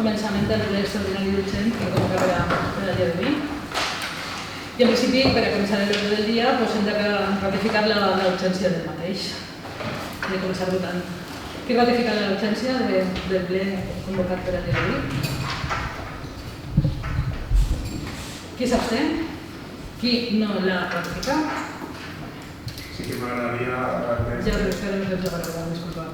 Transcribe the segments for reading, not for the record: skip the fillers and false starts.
començament del ple extraordinari urgent que convoca per a dia d'avui. I en principi, per a començar l'ordre del dia, hem de ratificar l'urgència del mateix. Hem de començar votant. Qui ratifica l'urgència del ple convocat per a dia d'avui? Qui s'abstén? Qui no l'ha ratificat? Sí que m'agradaria... Ja us farem el paraula, disculpa.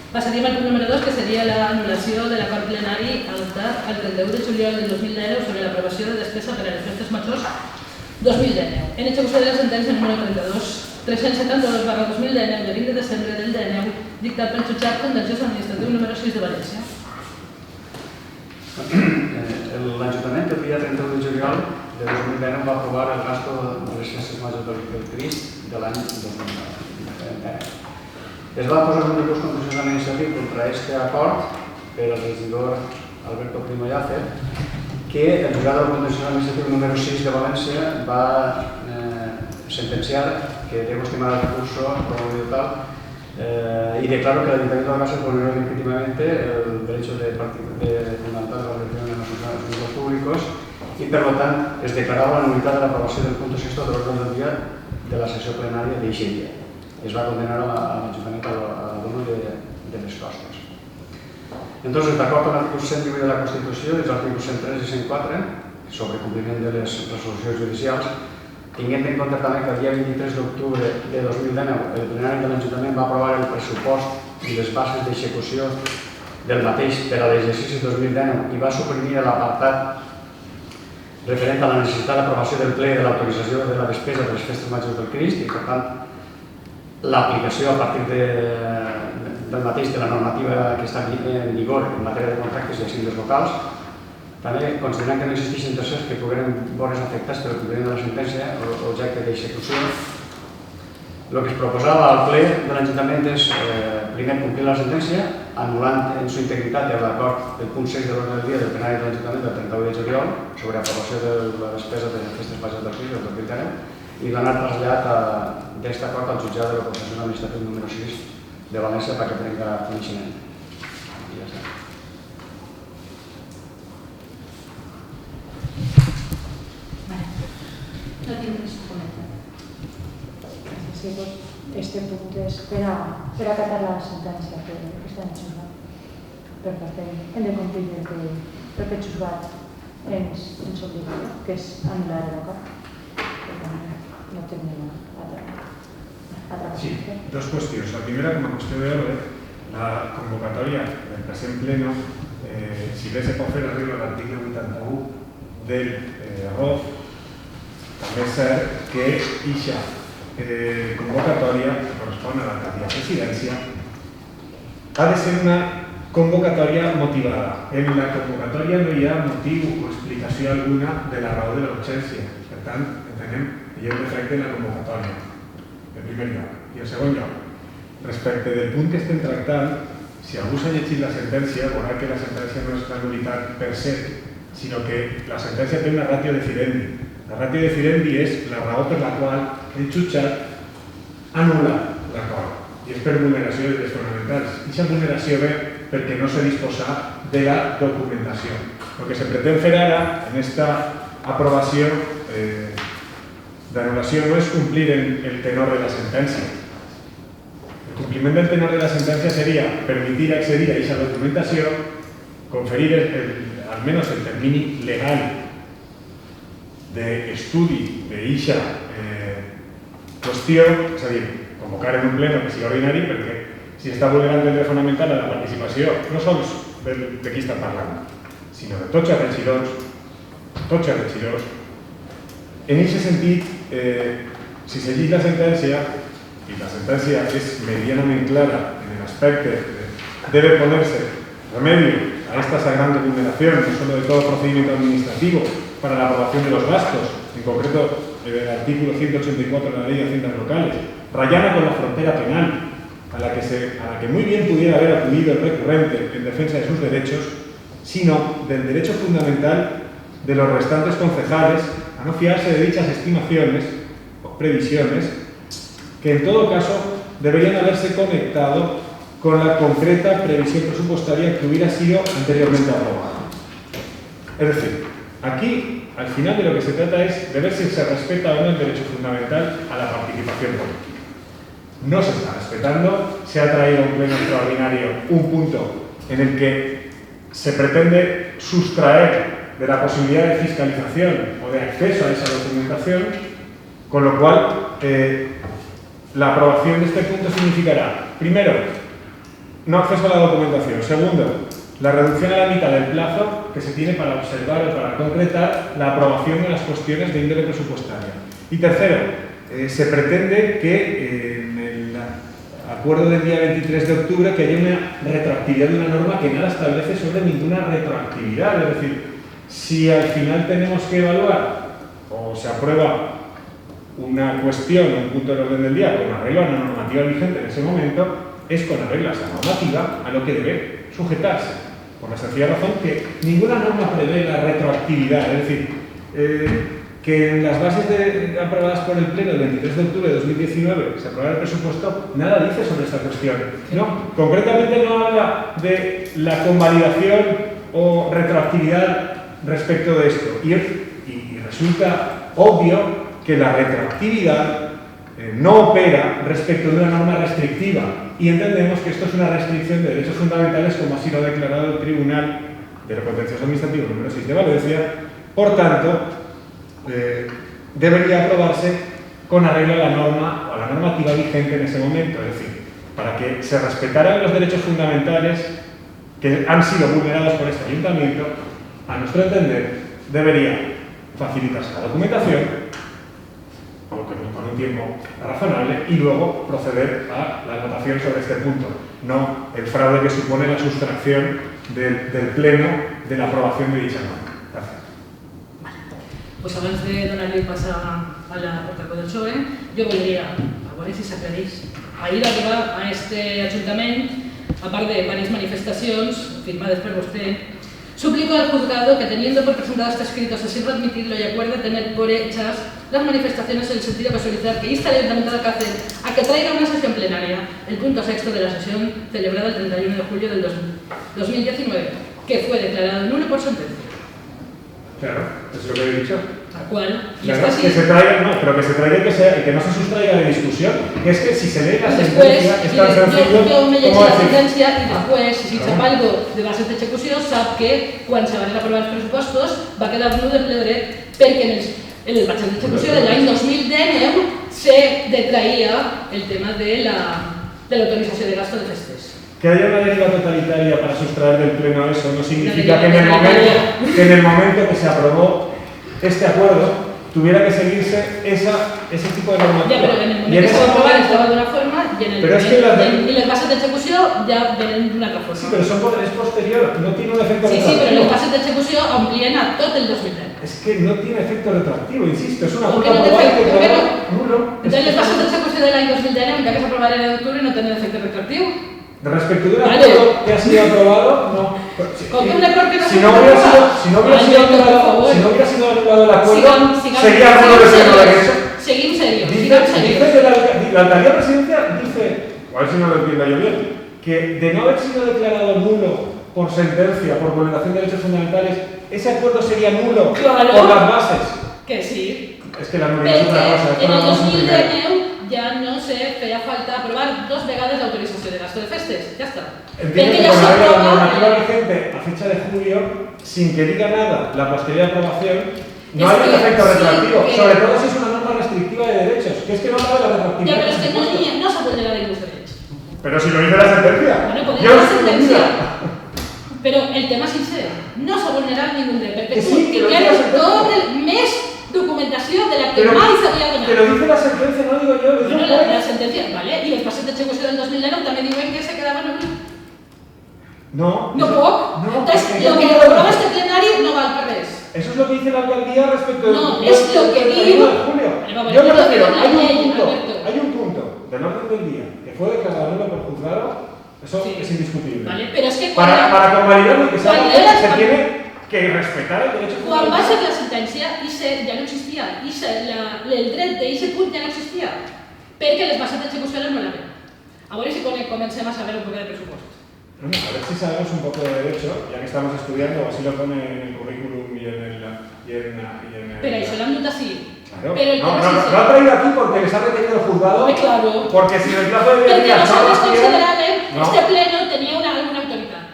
Passaríem al punt número 2, que seria l'anul·lació de l'acord plenari adoptat el 31 de juliol del 2019 sobre l'aprovació de despesa per a les festes majors 2019. En execució de la sentència número 372/2019 de 20 de desembre del 19, dictat pel jutjat contenciós administratiu número 6 de València. L'Ajuntament el dia 31 de juliol de 2019 va aprovar el gasto de les festes majors del Crist de l'any 2019. Es va posar un recurs contenciós administratiu contra aquest acord per al regidor Alberto Primo Llàcer, que el juzgat del contenciós administratiu número 6 de València va sentenciar que debo estimar el recurso promovido tal y declaro que el Ayuntamiento de València vulneró legítimamente el derecho fundamental de la organización de los asuntos públicos y, por lo tanto, es declaraba la nulidad de la aprobación del punto 6 del orden del día de la sesión plenaria de ese día. Es va condenar a l'Ajuntament a l'abono de les costes. Entonces, d'acord amb l'article 108 de la Constitució i els articles 103 i 104 sobre compliment de les resolucions judicials, tinguent en compte també que el dia 23 d'octubre de 2019 el plenari de l'Ajuntament va aprovar el pressupost i les bases d'execució del mateix per a l'exercici 2019 i va suprimir l'apartat referent a la necessitat d'aprovació del ple de l'autorització de la despesa de les festes majors del Crist i, per tant, l'aplicació a partir del mateix de la normativa que està en vigor en matèria de contractes i assignats locals. També considerant que no existeixen tercers que pogueren veure's afectats per el compliment de la sentència o objecte d'execució, el que es proposava al ple de l'Ajuntament és primer complir la sentència, anul·lant en su integritat l'acord del punt 6 de l'ordre del dia del plenari de l'Ajuntament del 31 de juliol sobre aprovació de la despesa de les festes majors del Crist del 2019 i donar trasllat d'aquest acord al jutjat de la Contenciós Administratiu número 6 de València perquè prenga coneixement. I ja està. No tinc res a comentar. Sí, pues este punt és per acatar la sentència que està en juzgat. Per tant, hem de complir el que el juzgat ens obliga, que és anul·lar l'acord. No tenim altra Sí, dos qüestions. La primera, com a qüestió d'ordre, la convocatòria del present pleno, si bé se pot fer arriba a l'article 81 del ROF, també és cert que eixa convocatòria, que correspon a l'alcaldia de presidència, ha de ser una convocatòria motivada. En la convocatòria no hi ha motiu o explicació alguna de la raó de la urgència. Per tant, entenem que hi ha un defecte en la convocatòria, en primer lloc. I en segon lloc, respecte del punt que estem tractant, si algú s'ha llegit la sentència, veurà que la sentència no és una nul·litat per se, sinó que la sentència té una ratio decidendi. La ratio decidendi és la raó per la qual el jutjat anul·la l'acord. I és per vulneració de drets fonamentals. I aquesta vulneració ve perquè no s'ha disposat de la documentació. El que se pretén fer ara, en aquesta aprovació d'anul·lació, no és complir el tenor de la sentència. El compliment del tenor de la sentència seria permitir accedir a aquesta documentació, conferir almenys el termini legal d'estudi d'aquesta qüestió, és a dir, convocar en un pleno que sigui ordinari, perquè si està vulnerant el dret fonamental a la participació, no sols de qui està parlant, sinó de tots els regidors, en aquest sentit, si se llegeix la sentència, y la sentència és medianament clara en el aspecte debe ponerse remedio a estas grandes vulneraciones, no solo de todo procedimiento administrativo para la aprobación de los gastos, en concreto el artículo 184 de la Ley de Haciendas Locales, rayana con la frontera penal, a la que muy bien pudiera haber acudido el recurrente en defensa de sus derechos, sino del derecho fundamental de los restantes concejales a no fiarse de dichas estimaciones o previsiones que en todo caso deberían haberse conectado con la concreta previsión presupuestaria que hubiera sido anteriormente aprobada. Es decir, aquí, al final de lo que se trata es de ver si se respeta o no el derecho fundamental a la participación política. No se está respetando, se ha traído a un pleno extraordinario un punto en el que se pretende sustraer de la posibilidad de fiscalización o de acceso a esa documentación, con lo cual la aprobación de este punto significará, primero, no acceso a la documentación; segundo, la reducción a la mitad del plazo que se tiene para observar o para concretar la aprobación de las cuestiones de índole presupuestaria; y tercero, se pretende que en el acuerdo del día 23 de octubre que haya una retroactividad de una norma que nada establece sobre ninguna retroactividad. Es decir, si al final tenemos que evaluar o se aprueba una cuestión, un punto del orden del día con arreglo a la normativa vigente en ese momento, es con arreglo a esa normativa a lo que debe sujetarse, por la sencilla razón que ninguna norma prevé la retroactividad. Es decir, que en las bases aprobadas por el Pleno el 23 de octubre de 2019 se aprobara el presupuesto, nada dice sobre esta cuestión. No, concretamente no habla de la convalidación o retroactividad respecto de esto. Y resulta obvio que la retroactividad no opera respecto de una norma restrictiva, y entendemos que esto es una restricción de derechos fundamentales, como así lo ha declarado el Tribunal de lo Contencioso Administrativo número 6 de Valencia. Por tanto, debería aprobarse con arreglo a la norma o a la normativa vigente en ese momento, es decir, para que se respetaran los derechos fundamentales que han sido vulnerados por este ayuntamiento. A nuestro entender, debería facilitarse la documentación con un tiempo razonable y luego proceder a la votación sobre este punto, no el fraude que supone la sustracción del Pleno de la aprobación de dicha norma. Gracias. Pues abans de donar-li pas a la portaveu del PSOE, jo voldria, a veure si s'aclareix. Ahir arriba a este Ajuntament, a part de diverses manifestacions firmades per vostè, suplico al juzgado que, teniendo por presentado este escrito, se sirva admitirlo y acuerde tener por hechas las manifestaciones en el sentido de solicitar que insta al Ayuntamiento de Alcácer a que traiga una sesión plenaria el punto sexto de la sesión celebrada el 31 de julio del 2019, que fue declarado nulo por sentencia. Claro, eso es lo que he dicho. Tal cual. Y Claro, está que se traiga, no, pero que se traiga y que no se sustraiga de discusión. Que es que si se lee la sentencia es tan sencillo jo me llegeixo como la decir... sentència i després, si sap algo de bases d'execució, sap que quan se van aprovar els pressupostos va quedar nu de ple dret perquè en el bases d'execució de l'any 2019 se detraía el tema de l'autorització de gasto de festes. Que haya una deriva totalitaria para sustraer del Pleno eso no significa que en el momento que se aprobó este acuerdo tuviera que seguirse ese tipo de normativa. Ya, pero en el momento que se va a aprobar estaba de una forma y en les bases d'execució ja venen d'una altra forma. Sí, pero es posterior, no tiene un efecto retroactivo. Sí, pero les bases d'execució amplien a tot el 2010. Es que no tiene efecto retroactivo, insisto, es una cosa nulo. Entonces les bases d'execució de l'any 2010, encara que s'aprovarà en octubre, no tenen efecte retroactiu. Respecto de un acuerdo que ha sido aprobado, no. ¿Con un error que no si no hubiera sido anulado el acuerdo, sería nulo de ser derecho. Seguimos serios. La alcaldía presidencial dice, a ver si no lo entiendo yo bien, que de no haber sido declarado nulo por sentencia, por vulneración de derechos fundamentales, ese acuerdo sería nulo por las bases. Que sí. Es que la nulidad es otra cosa. En el 2010 ja no se feia falta aprovar 2 vegades l'autorització de gasto de festes. Ja està. Entiendo que con la normativa vigente a fecha de julio, sin que diga nada la posterior aprobación, no hay un efecto retroactivo, sobre todo si es una norma restrictiva de derechos, que es que no cabe la retroactividad. Ya, pero es que no se vulnera ningún derecho. Pero si lo dice la sentencia. Bueno, podría la sentencia. Pero el tema es sincero, no s'ha vulnerat ningú dret, perquè tu tinguem tot el més documentació de la que mai s'havia donat. Pero dice la sentencia, no digo yo. Bueno, la sentencia, ¿vale? Y los pases d'execució del 2019 també diuen que se quedaven nulos. No. No puc. Entonces, lo que aprobaba este plenario no val per res. Eso es lo que dice la alcaldía respecto del... No, es lo que digo. Yo me refiero, hay un punto del orden del día que fue declarado nulo por juzgado. Eso es indiscutible. Vale, pero es que para convalidarlo que se tiene que respetar el derecho fundamental. Quan va ser la sentència, ja no existia. El dret d'eixe punt ja no existia. Perquè les bases d'execució no l'anaven. A veure si comencem a saber un poco de presupuesto. A ver si sabemos un poco de derecho, ya que estamos estudiando, o así lo pone en el currículum y en el... Pero això l'han dut así. Claro. Pero el No ha traído aquí porque les ha retenido el juzgado. Claro. Porque si en el plazo de 10 Porque días no nosotros lo hacían... consideràvem este pleno tenía alguna autoritat.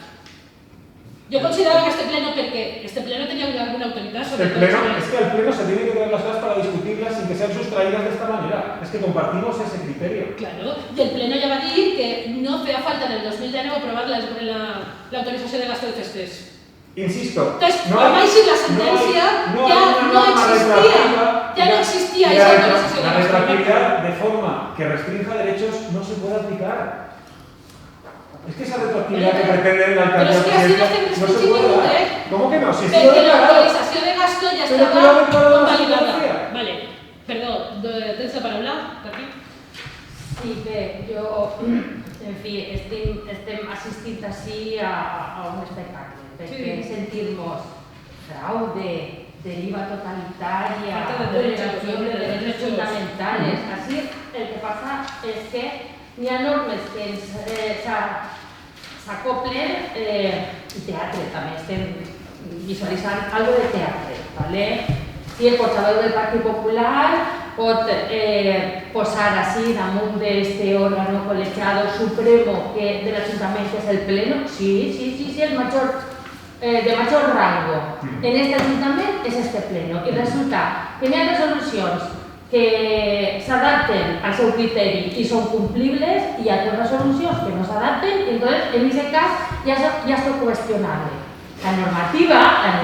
Jo considerava que este pleno, perquè este pleno tenía alguna autoritat sobre Es que al pleno se tiene que traer las cosas para discutirlas sin que sean sustraídas de esta manera. Es que compartimos ese criterio. Claro, y el pleno ja va dir que no feia falta en el 2019 aprovar la autorizació de gasto de festes. Insisto, Entonces, por más si la sentencia ya no existía esa autorización de la gasto. retroactividad de forma que restrinja derechos no se puede aplicar. Es que esa retroactividad que pretende la alcaldía Pero es que así no estem no se discutint puede ningú, dar. ¿Cómo que no? Si Perquè l'autorització de gasto ja Pero tú lo has estava declarado en la convalidada. sentencia. Vale, perdó, tens la paraula, Carme? Sí, bé, jo, en fi, estem assistint així a un espectacle, perquè sentir-nos fraude, deriva totalitaria, Falta de vulneració de derechos fundamentales. Així el que passa és que hi ha normes que s'acoplen i teatre també, estem visualitzant algo de teatre, ¿vale? Si el portaveu del Partit Popular pot posar així damunt d'este órgano colegiado supremo del Ayuntamiento, que és el Pleno, sí, el major, de major rango en este Ayuntamiento és este Pleno. I resulta que hi ha resolucions que s'adapten al seu criteri i són complibles i hi ha altres resolucions que no s'adapten i entonces en aquest cas ja és qüestionable. La normativa l'hem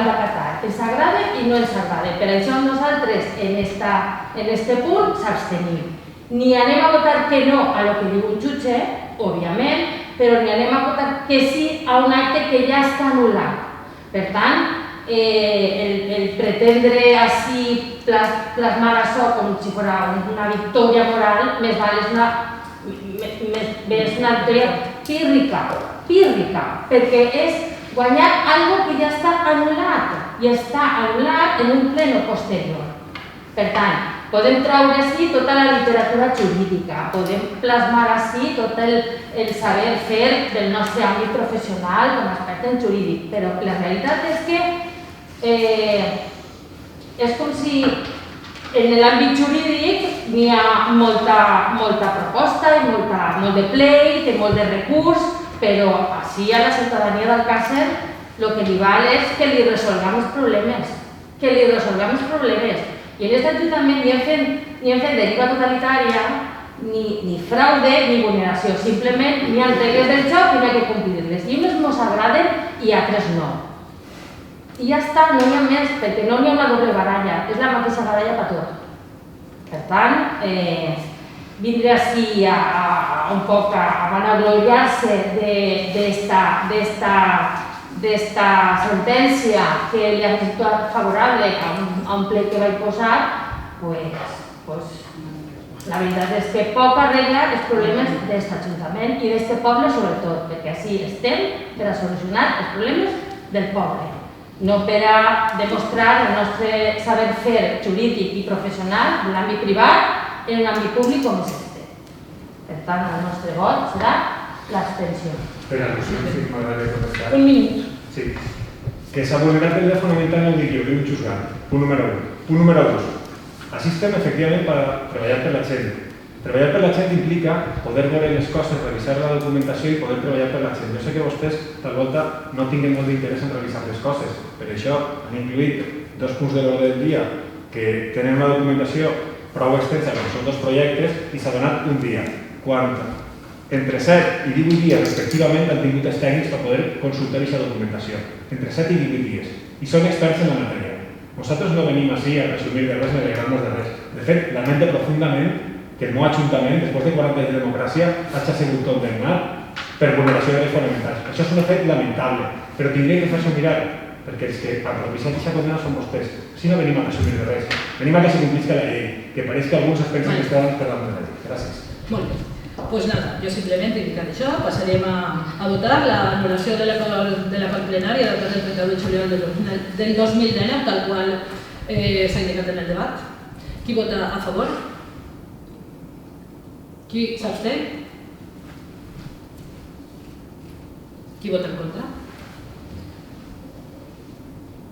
d'acatar, ens agrada i no ens agrada. Per això nosaltres en este punt s'abstenim. Ni anem a votar que no a lo que diu un jutge, òbviament, però ni anem a votar que sí a un acte que ja està anul·lat. Per tant, el pretendre així plasmar això com si fos una victòria moral, més val és una victòria pírrica, perquè és guanyar algo que ja està anul·lat i està anul·lat en un pleno posterior. Per tant, podem treure així tota la literatura jurídica, podem plasmar així tot el saber fer del nostre àmbit professional com a expert en jurídic, però la realitat és que és com si en l'àmbit jurídic n'hi ha molta proposta i molt de pleit i molt de recurs, però així a la ciutadania d'Alcàsser el que li val és que li resolguem els problemes, I en aquest Ajuntament ni hem fet deriva totalitària, ni fraude, ni vulneració, simplement n'hi ha regles del joc i n'hi ha que complir-les. I unes ens agraden i altres no. I ja està, no n'hi ha més, perquè no n'hi ha una doble baralla, és la mateixa baralla per tot. Per tant, vindre així un poc a vanagloriar-se d'esta sentència que li ha resultat favorable a un ple que vaig posar, pues la veritat és que poc arregla els problemes d'aquest Ajuntament i d'aquest poble sobretot, perquè així estem per a solucionar els problemes del poble, no per a demostrar el nostre saber fer jurídic i professional de l'àmbit privat en un àmbit públic com és este. Per tant, el nostre vot serà l'abstenció. Per al·lusions, si m'agradaria contestar. Un minut. Sí. Que s'ha vulnerat el dret fonamental no ho dic jo, ho diu un juzgat. Punt número 1. Punt número 2. Així estem, efectivament, per treballar per la gent. Treballar per la gent implica poder veure les coses, revisar la documentació i poder treballar per la gent. Jo sé que vostès, tal volta, no tinguen molt d'interès en revisar les coses. Per això han incluït 2 punts de l'ordre del dia que tenen una documentació prou extensa, com són 2 projectes, i s'ha donat un dia. Quan entre 7 i 18 dies, respectivament, han tingut els tècnics per poder consultar aquesta documentació. Entre 7 i 18 dies. I són experts en la matèria. Nosaltres no venim així a resumir de res ni a alegrar-nos de res. De fet, lamente profundament que el meu Ajuntament, després de 40 anys de democràcia, hagi sigut condemnat per vulneració de drets fonamentals. Això és un fet lamentable, però tindria que fer-se mirar, perquè els que han propiciat aquesta condemna són vostès. Si no venim a resumir de res, venim a que se complisca la llei, que pareix que alguns es pensen que estaven per davant de la llei. Gràcies. Molt bé. Doncs nada, jo simplement he indicat això, passarem a votar l'anul·lació de l'acord plenari del 31 de juliol del 2019, tal qual s'ha indicat en el debat. Qui vota a favor? Qui s'absté? Qui vota en contra?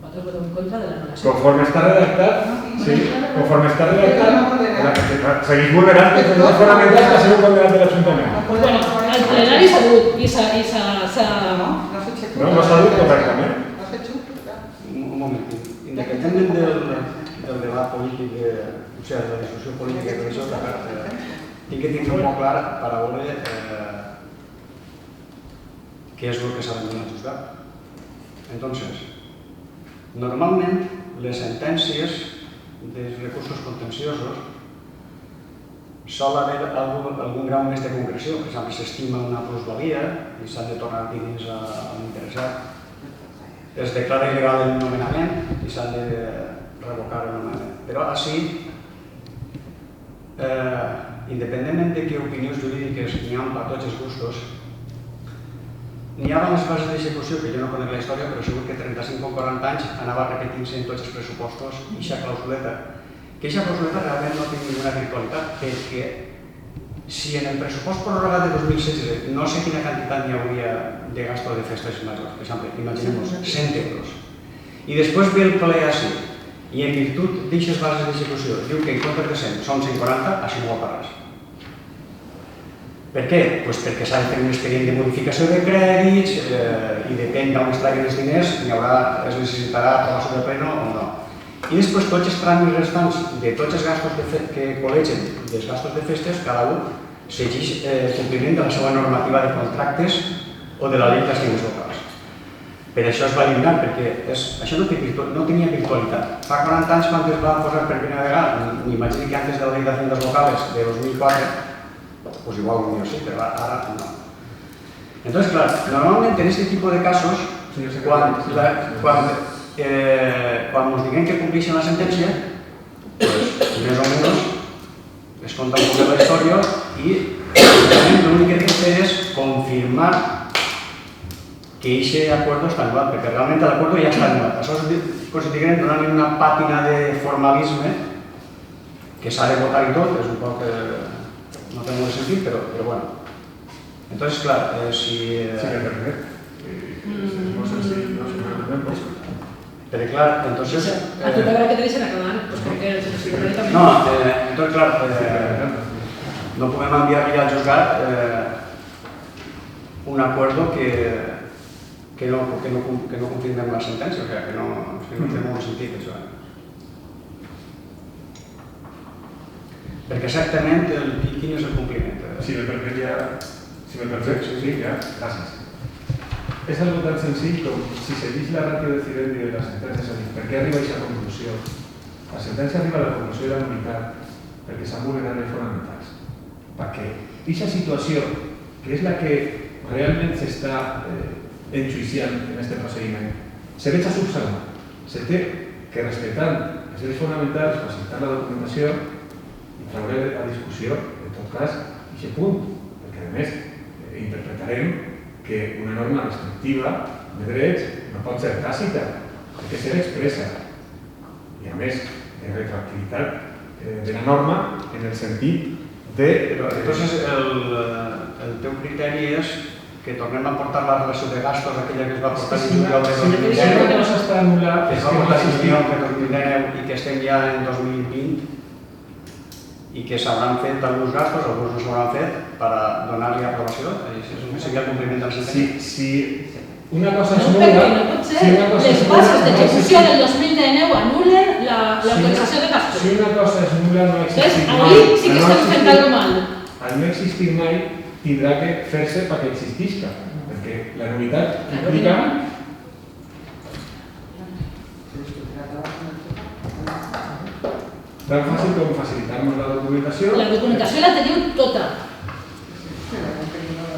Vosaltres voteu en contra de l'anul·lació. Conforme està redactat, seguís vulnerant els drets fonamentals que ha sigut condenat de l'Ajuntament. Bueno, el plenari s'ha dut i s'ha... No s'ha dut correctament. Un moment, independentment del debat polític, o sigui, de la discussió política que això, tinc que tindre molt clar per a veure què és el que s'ha de donar a juzgar. Entonces, normalment, les sentències dels recursos contenciosos sol haver algun grau més de concreció. Per exemple, s'estima una plusvalia i s'han de tornar diners a l'interessat. Es declara il·legal el nomenament i s'han de revocar el nomenament. Però així, independentment de què opinions jurídiques n'hi ha per tots els gustos, n'hi ha les bases d'execució, que jo no conec la història, però segur que 35 o 40 anys anava repetint-se en tots els pressupostos aquesta clausuleta. Que aquesta clausuleta realment no té ninguna virtualitat, perquè si en el pressupost prorrogat de 2016 no sé quina quantitat n'hi hauria de gasto de festes majors, per exemple, imaginem 100 euros, i després ve el ple així, i en virtut d'aquestes bases d'execució diu que en comptes de 100 són 140, així no ho pagaràs. Per què? Doncs perquè s'ha de fer un expedient de modificació de crèdits i depèn d'on es traguin els diners, es necessitarà aprovació de pleno o no. I després tots els tràmits restants de tots els gastos que col·legen dels gastos de festes, cada un s'exigeix compliment de la seva normativa de contractes o de la llei de les llengües locals. Per això es va eliminar, perquè això no tenia virtualitat. Fa 40 anys, quan es va posar per primera vegada, m'imagino que antes de la llei de haciendas locales de 2004, pues igual no sí, pero ahora no. Entonces, claro, normalmente en este tipo de casos, cuando nos digan que cumplixen la sentencia, pues més o menos es conta un poc la història i l'únic que té que fer és confirmar que aquest acord està anulat, perquè realment l'acord ja està anulat. Això es diguem donant una pàtina de formalisme que s'ha de votar i tot, és un poc... no té molt de sentit, però bueno. Entonces, clar, si... Sí, que permet. És molt senzill, no sé, pero claro, entonces... A tu t'haurà que te deixen acabar, pues perquè el secretari també... No, entonces, clar, no podem enviar ja al juzgat un acuerdo que no confirmem la sentència, o sigui, que no té molt sentit, això. Perquè exactament quin és el compliment? Si me permet, sí, ja, gràcies. És algo tan senzill com si seguís la ràtio decidendi de la sentència, és a dir, per què arriba a aquesta conclusió? La sentència arriba a la conclusió de la nul·litat perquè s'han vulnerat les fonamentals. Perquè aquesta situació, que és la que realment s'està enjuiciant en aquest procediment, se veig a subsanar. Se té que respectar els drets fonamentals, facilitar la documentació i treure a discussió, en tot cas, aquest punt, perquè a més interpretarem que una norma restrictiva de drets no pot ser tàcita, ha de ser expressa. I a més, de retroactivitat de la norma en el sentit de... Entonces, el teu criteri és que tornem a portar la relació de gastos aquella que es va portar en juliol de 2010, que no s'està anul·lat, que es va portar en juliol de 2010 i que estem ja en 2020 i que s'hauran fet alguns gastos, alguns no s'hauran fet per donar-li aprovació, seria el compliment de la sentència. Si una cosa és no, nul·la... perquè no pot ser. Les bases d'execució del 2019 anulen l'autorització de gastos. Si una cosa és nul·la, no existir mai. Ahí sí que estan fent alguna mal. Al no existir mai, tindrà que fer-se perquè existisca, perquè la nul·litat implica... Tan fàcil com facilitar-nos la documentació... La documentació la teniu tota.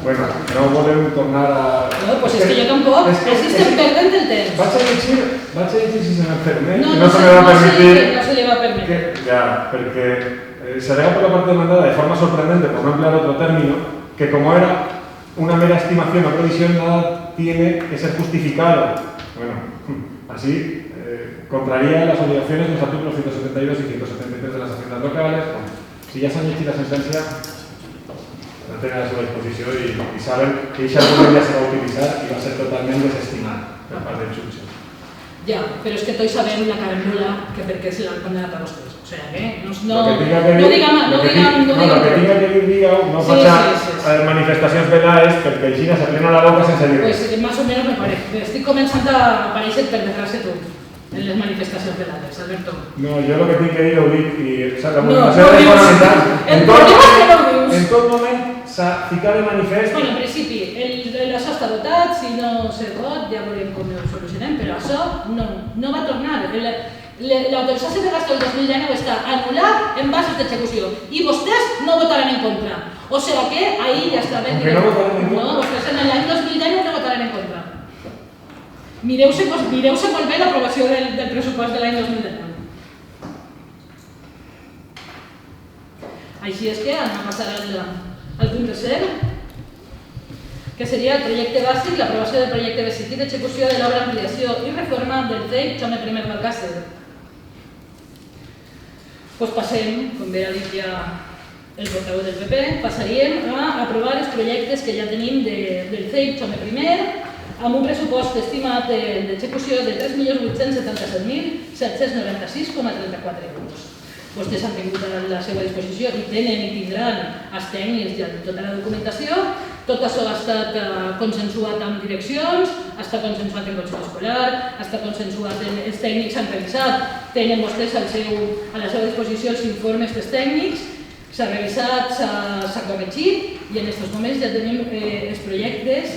Bueno, no volem tornar a... No, pues és que jo tampoc, així estem perdent el temps. Vaig a llegir si se me permet, No, no se me va permitir... No se le va a permitir. Ya, porque se alega por la parte demandada de forma sorprendente, por no emplear otro término, que como era una mera estimación o previsión, nada tiene que ser justificado. Bueno, así contraría las obligaciones de los artículos 172 y 173 de las haciendas locales. Bueno, si ya se han hecho la sentencia, tenen a la seva disposició i saben que aquest argument ja se va utilitzar i va ser totalment desestimat per part del jutge. Ja, però és que tots sabem la carambola que per què se l'han condenat a vostès. O sigui que no Lo que tinga que dir, digueu, no faig manifestacions velades perquè així se plena la boca sense dir res. Pues más o menos me parece. Estic començant a aparèixer per desgràcia tu en les manifestacions velades, Alberto. No, jo el que tinc que dir ho dic i la No, comunicació no és dius. fonamental. El problema és que no ho dius. En tot moment s'ha ficat de manifest. Bueno, en principi, això està votat, si no se vot ja veurem com ho solucionem, però això no va tornar. L'autorització de gasto del 2019 està anul·lat en bases d'execució i vostès no votaran en contra. O sigui que ahí ja està ben. Que no votaran en contra? No, vostès en l'any 2019 no votaran en contra. Mireu-se molt bé l'aprovació del pressupost de l'any 2019. Així és que anem a passar al punt tercer, que seria el projecte bàsic, l'aprovació del projecte bàsic i d'execució de l'obra ampliació i reforma del CEIP Jaume I d'Alcàsser. Doncs passem, com bé ha dit ja el portaveu del PP, passaríem a aprovar els projectes que ja tenim del CEIP Jaume I amb un pressupost estimat d'execució de 3.877.796,34 euros. Vostès han tingut a la seva disposició i tenen i tindran els tècnics i tota la documentació. Tot això ha estat consensuat amb direccions, ha estat consensuat en Consell Escolar, ha estat consensuat en els tècnics, han revisat, tenen vostès a la seva disposició els informes dels tècnics, s'ha revisat, s'ha corregit i en aquests moments ja tenim els projectes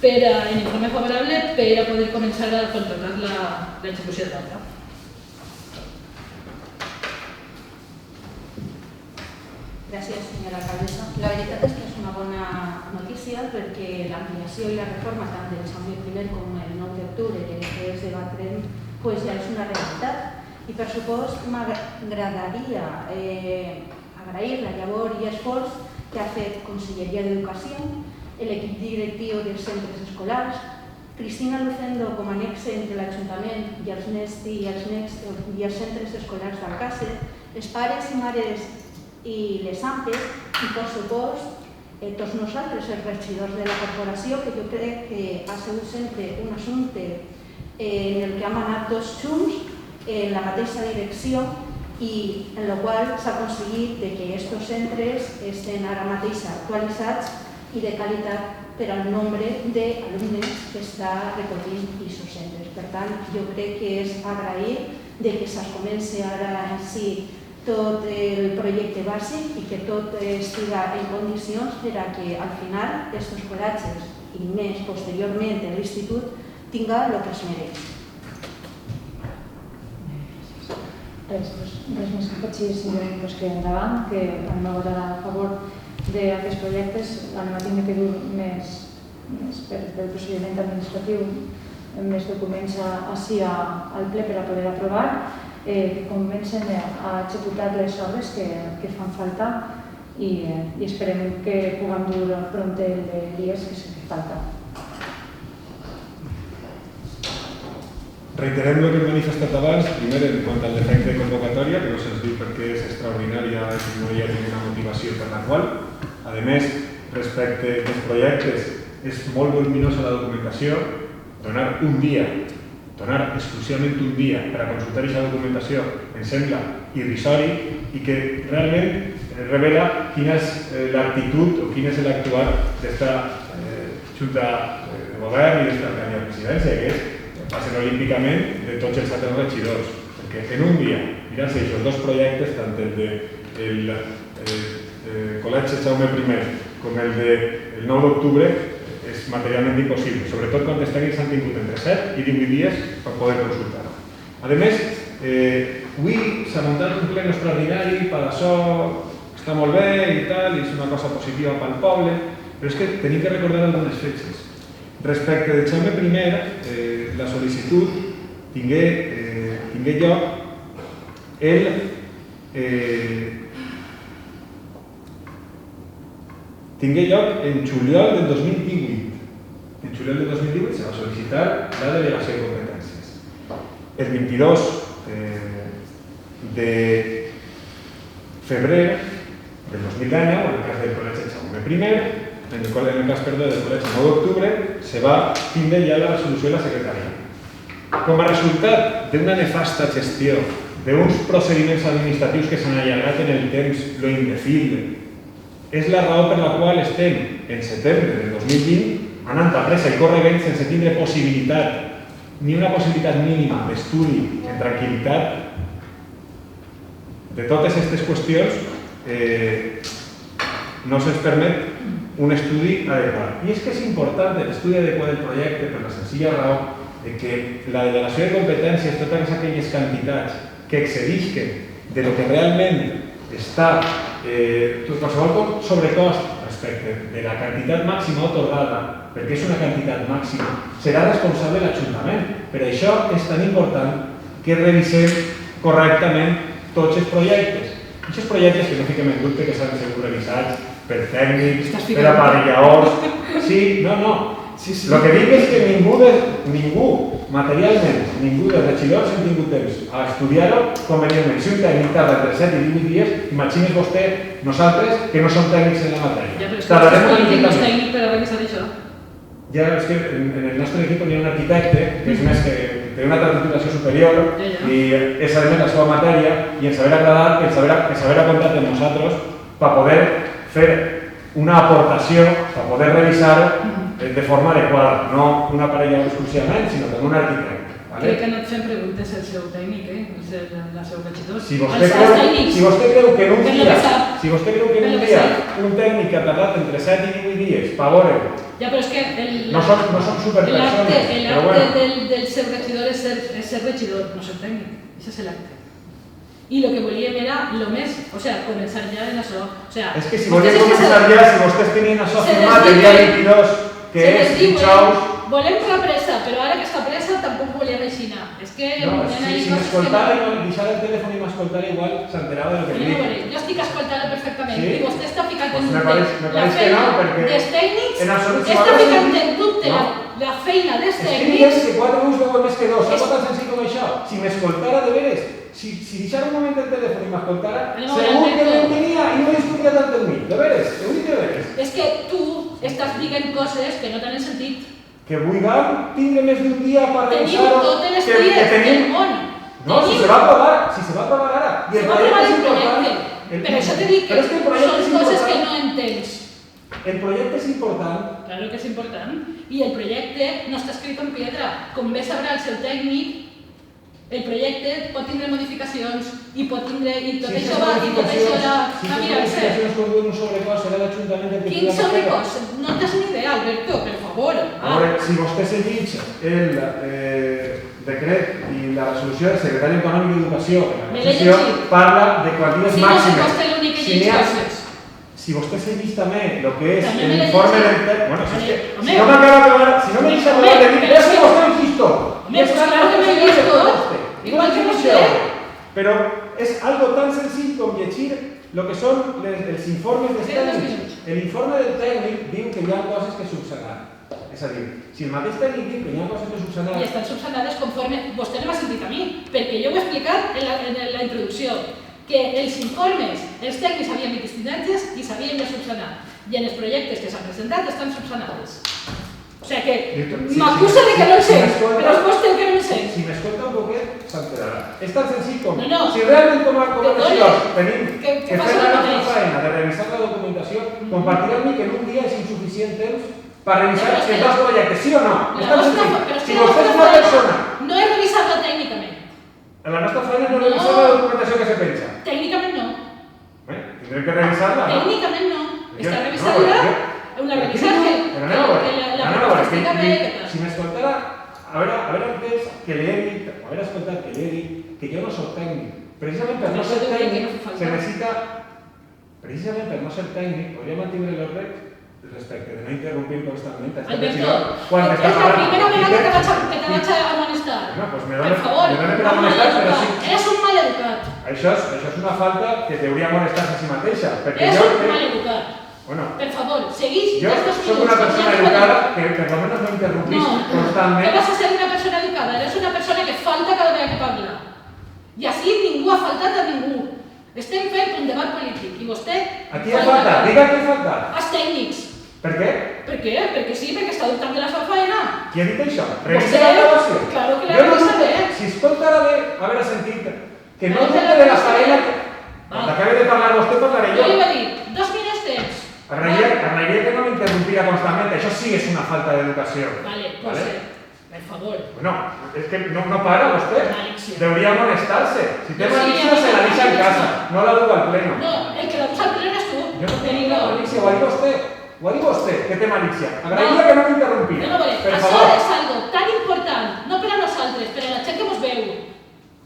en informe favorable per a poder començar a contractar l'execució de l'obra. Gràcies, senyora alcaldessa. La veritat és que és una bona notícia perquè l'ampliació i la reforma tant del Jaume I com el 9 d'octubre que després debatrem ja és una realitat i per supost m'agradaria agrair la llavor i esforç que ha fet Conselleria d'Educació, l'equip directiu dels centres escolars, Cristina Lucendo com a nexe entre l'Ajuntament i els NEST i els centres escolars d'Alcàsser, els pares i mares i les AMPEs i, per supost, tots nosaltres, els regidors de la corporació, que jo crec que ha sigut sempre un assumpte en el que hem anat tots junts en la mateixa direcció i en la qual s'ha aconseguit que aquests centres estén ara mateix actualitzats i de qualitat per al nombre d'alumnes que està recollint aquests centres. Per tant, jo crec que és agrair que se'ls comenci ara en si tot el projecte bàsic i que tot estiga en condicions per a que al final aquests coratges i més posteriorment l'institut tinga el que es mereix. Res més que potser que endavant, que anem a votar a favor d'aquests projectes, anem a tenir que dur més pel procediment administratiu, més documents així al ple per a poder aprovar, que comencen a executar les obres que fan falta i esperem que puguem dur pront el de dies que falta. Reiterem el que hem manifestat abans, primer en quant al defecte de convocatòria, que no se'ns diu perquè és extraordinària i no hi ha ninguna motivació per la qual. A més, respecte dels projectes, és molt voluminosa la documentació, donar un dia, donar exclusivament un dia per a consultar aquesta documentació em sembla irrisori i que realment revela quina és l'actitud o quin és l'actuar d'esta Junta de Govern i d'esta Alcaldia de Presidència, que és passen olímpicament de tots els altres regidors, perquè en un dia mirar-se aquests dos projectes, tant el del Col·legi Jaume I com el del 9 d'octubre, és materialment impossible, sobretot quan els tècnics han tingut entre 7 i 18 dies per poder consultar-ho. A més, avui s'ha muntat un ple extraordinari per això, està molt bé i tal, i és una cosa positiva pel poble, però és que tenim que recordar algunes fetges. Respecte de Jaume I, la sol·licitud tingué lloc en juliol del 2018. En juliol del 2018 se va sol·licitar la delegació de competències. El 22 de febrer del 2019, en el cas del Col·legi Jaume el primer, en el cas, perdó, del col·legi 9 d'octubre, se va tindre ja la resolució de la secretaria. Com a resultat d'una nefasta gestió d'uns procediments administratius que s'han allargat en el temps lo indefinible, és la raó per la qual estem en setembre del 2020 anant a pressa i corrent sense tindre possibilitat, ni una possibilitat mínima d'estudi en tranquil·litat de totes aquestes qüestions. No se'ns permet un estudi adequat. I és que és important l'estudi adequat del projecte per la senzilla raó de que la delegació de competències, totes aquelles quantitats que excedisquen de lo que realment està qualsevol sobrecost respecte de la quantitat màxima atorgada, perquè és una quantitat màxima, serà responsable l'Ajuntament. Per això és tan important que revisem correctament tots els projectes. Aquests projectes que no fiquem en dubte que s'han sigut revisats per tècnics, per aparelladors... Sí, no. El que dic és que ningú, materialment, ningú dels regidors hem tingut temps a estudiar-ho convenientment. Si un tècnic tarda entre 7 i 18 dies, imagines vostè, nosaltres, que no som tècnics en la matèria. Ja, però és que no és tècnic per a revisar això. Ja, és que en el nostre equip hi ha un arquitecte, que és més que té una altra titulació superior, i és a més la seva matèria, i ens haver agradat, ens haver comptat amb nosaltres per poder fer una aportació, per poder revisar de forma adequada, no una parella exclusivament, sinó també un arquitecte. Crec que ha anat fent preguntes al seu tècnic, el seu regidor. Si vostè creu que en un dia un tècnic que ha tardat entre 7 i 18 dies per veure... Ja, però és que no som superpersones. L'acte del seu regidor és ser regidor, no ser tècnic. Això és l'acte. I el que volíem era començar ja en això. És que si volíem començar ja, si vostès tenien això firmat el dia 22, que és dijous... Volem fer pressa, però ara que està pressa tampoc volíem aixina. És que... Si m'escoltara i deixara el telèfon i m'escoltara igual, s'enterava del que dic. Jo estic escoltant perfectament i vostè està ficant en dubte la feina dels tècnics, està ficant en dubte la feina dels tècnics... És que 4 uns veuen més que 2, és tan senzill com això. Si m'escoltara de veres, si deixara un moment el telèfon i m'escoltara, segur que m'entenia i no discutia tant amb mi. De veres, ho dic de veres. És que tu estàs dient coses que no tenen sentit. Que vulguem tindre més d'un dia per revisar-ho. Tenim totes les dies del món. No, si se va aprovar ara. I el projecte és important. Per això t'he dit que són coses que no entens. El projecte és important. Claro que és important. I el projecte no està escrit en piedra. Com bé sabrà el seu tècnic, el projecte pot tindre modificacions i pot tindre... I tot això va... I tot això era... Si les modificacions conduïen un sobrecost, serà l'Ajuntament... Quin sobrecost? No tens ni idea, Alberto, per favor. A veure, si vostè segueix el decret i la resolució del secretari econòmic d'Educació, la parla de quantitats màximes. Si no, vostè l'únic que llegeix coses. Si vostè segueix també el que és l'informe del... Bueno, si no m'acaba de... Si no m'he deixat de dir, és que vostè ho llegeix tot. Pues claro que m'he llegit tot. Igual que vostè. Però és algo tan senzill com llegir el que són els informes dels tècnics. L'informe del tècnic diu que hi ha coses que subsanar. És a dir, si el mateix tècnic diu que hi ha coses que subsanar... I estan subsanades conforme... Vostè no m'ha sentit a mi, perquè jo ho he explicat en la introducció, que els informes, els tècnics havien vist incidències i s'havien de subsanar. I en els projectes que s'han presentat estan subsanades. O sigui que m'acusa de que no el sé, però és vostè el que no el sé. Si m'escolta un poquet, s'enterarà. És tan senzill com... Si realment com a regidors tenim que fer la nostra feina de revisar la documentació, compartirà amb mi que en un dia és insuficient temps per revisar els dos projectes, sí o no? És tan senzill. Si vostè és una persona... No he revisat-la tècnicament. La nostra feina no és revisar la documentació que se penja. Tècnicament no. Tindrem que revisar-la, no? Tècnicament no. Està revisada una revisaje. Si m'escoltara, haver entès que li he dit, haver escoltat que li he dit que jo no soc tècnic. Precisament per no ser tècnic, se necessita... Precisament per no ser tècnic, podria mantenir l'ordre respecte de no interrompir constantment. Alberto, és la primera vegada que te vaig a amonestar. Per favor, és un maleducat. Això és una falta que t'hauria amonestat a si mateixa. És un maleducat. Per favor, segueix jo soc una persona educada que per lo menos no interrompís constantment. No vas a ser una persona educada, eres una persona que falta cada vegada que parla. I així ningú ha faltat a ningú. Estem fent un debat polític i vostè... A qui ha faltat? Diga qui ha faltat. Els tècnics. Per què? Per què? Perquè sí, perquè està dubtant de la seva feina. Qui ha dit això? Revisa la gravació. Claro que la revisaré. Si escolta ara bé, haver sentit que no dubte de la feina que... Quan acabi de parlar vostè, parlaré Jo jo. li va dir, 2 minuts temps. Agrairia que no m'interrompiera constantment. Això sí és una falta d'educació. Vale, pues per favor. Bueno, es que no para vostè. Malícia. Debería molestarse. Si té Sí, malicia, se la dice en casa. No la duda al pleno. No, el que la usa al pleno és tu. Yo no tengo ninguna malicia, ho ha dit vostè. Ho ha dit vostè, que té malicia. Agrairia que no m'interrompia. No, Per això favor. és algo tan important, no per a nosaltres, per a la gent que mos veu.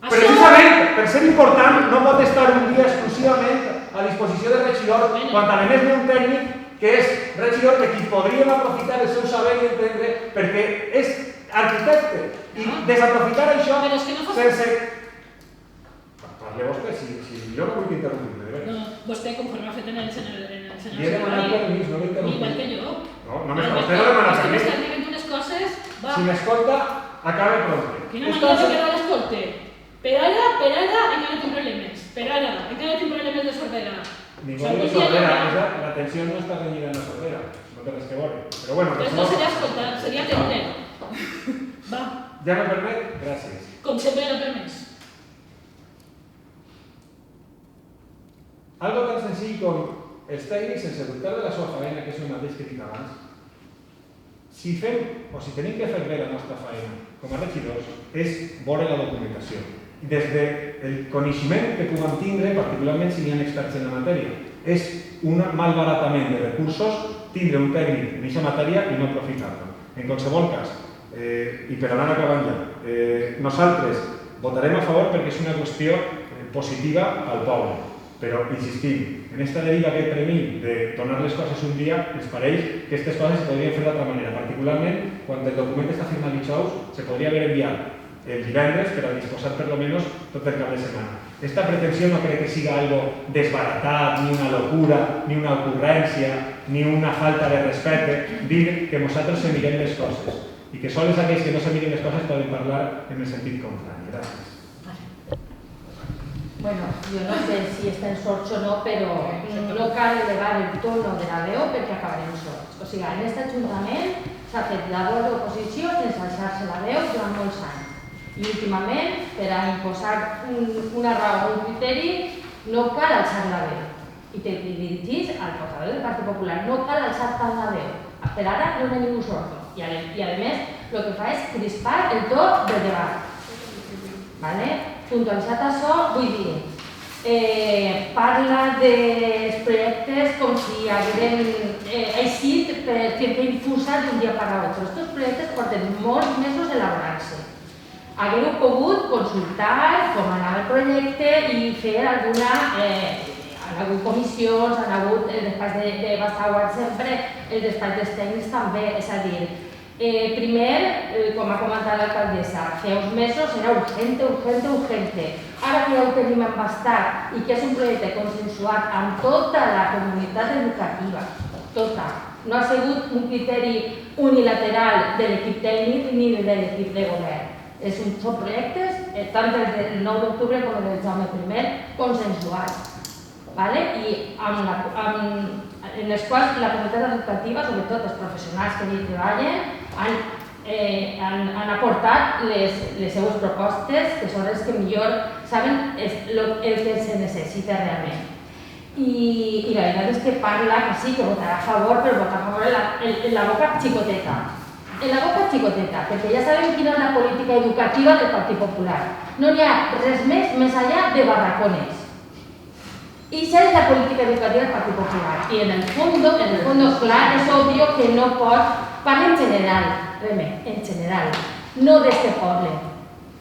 Precisament, per ser important, no pot estar un dia exclusivament a disposició de regidor, quan a més n'hi ha un tècnic que és regidor de qui podríem aprofitar el seu saber i entendre, perquè és arquitecte. I desaprofitar això Però és que no fa... sense... Parle vostè, si jo no vull interrompir, de veres. No, vostè, conforme ha fet en el I he demanat permís, no l'he interrompit. Igual que jo. No, vostè no demana permís. permís. Vostè m'està dient unes coses... Va. Si m'escolta, acabe pronto. Quina manera de que no l'escolte. Per ara, encara tinc problemes. Per ara, encara tinc problemes de sordera. Ningú de sordera, la tensió no està renyida en la sordera. No té res que veure. Però bueno, Pues no seria escoltar, seria atendre. Va, ja me permet? Gràcies. com sempre l'he permès. Algo tan senzill com els tècnics, sense dubtar de la seva feina, que és el mateix que dic abans, si fem o si tenim que fer bé la nostra feina com a regidors, és veure la documentació. Des del coneixement que puguem tindre, particularment si n'hi ha experts en la matèria, és un malbaratament de recursos tindre un tècnic en aquesta matèria i no aprofitar-lo. En qualsevol cas, i per anar acabant ja, nosaltres votarem a favor perquè és una qüestió positiva al poble. Però, insistim, en aquesta deriva que tenim de donar les coses un dia, ens pareix que aquestes coses es podrien fer d'altra manera. Particularment, quan el document està firmat dijous, se podria haver enviat el divendres per a disposar per lo menos tot el cap de setmana. Esta pretensió no crec que siga algo desbaratat, ni una locura, ni una ocurrència, ni una falta de respecte, dir que nosaltres se mirem les coses i que sols aquells que no se miren les coses poden parlar en el sentit contrari. Gràcies. Bueno, jo no sé si estem sords o no, però no cal elevar el tono de la veu perquè acabarem sords. O sigui, en aquest Ajuntament s'ha fet labor d'oposició sense alçar-se la veu durant molts anys. I últimament, per a imposar una raó o un criteri, no cal alçar la veu. I te dirigís al portaveu del Partit Popular, no cal alçar tant la veu. Per ara no hi ha ningú sordo. I a més, el que fa és crispar el to del debat. Puntualitzat això, vull dir, parla dels projectes com si hagueren eixit per infusar d'un dia per l'altre. Aquests projectes porten molts mesos elaborant-se. Hagueu pogut consultar com anava el projecte i fer alguna... Han hagut comissions, han hagut el despatx de Bastauar sempre, el despatx dels tècnics també, és a dir, primer, com ha comentat l'alcaldessa, fa uns mesos era urgente. Ara que ja ho tenim embastat i que és un projecte consensuat amb tota la comunitat educativa, tota, no ha sigut un criteri unilateral de l'equip tècnic ni de l'equip de govern. Són projectes, tant del 9 d'octubre com del Jaume I, consensuats. I en els quals la comunitat educativa, sobretot els professionals que hi treballen, han aportat les seues propostes, que són les que millor saben el que se necessita realment. I la veritat és que parla que sí, que votarà a favor, però votarà a favor en la boca xicoteta. En la boca xicoteta, perquè ja sabem quina és la política educativa del Partit Popular. No hi ha res més enllà de barracones. Y esa es la política educativa del Partido Popular. Y en el fondo, claro, es obvio que no pot parlar en general, en general, no d'este poble,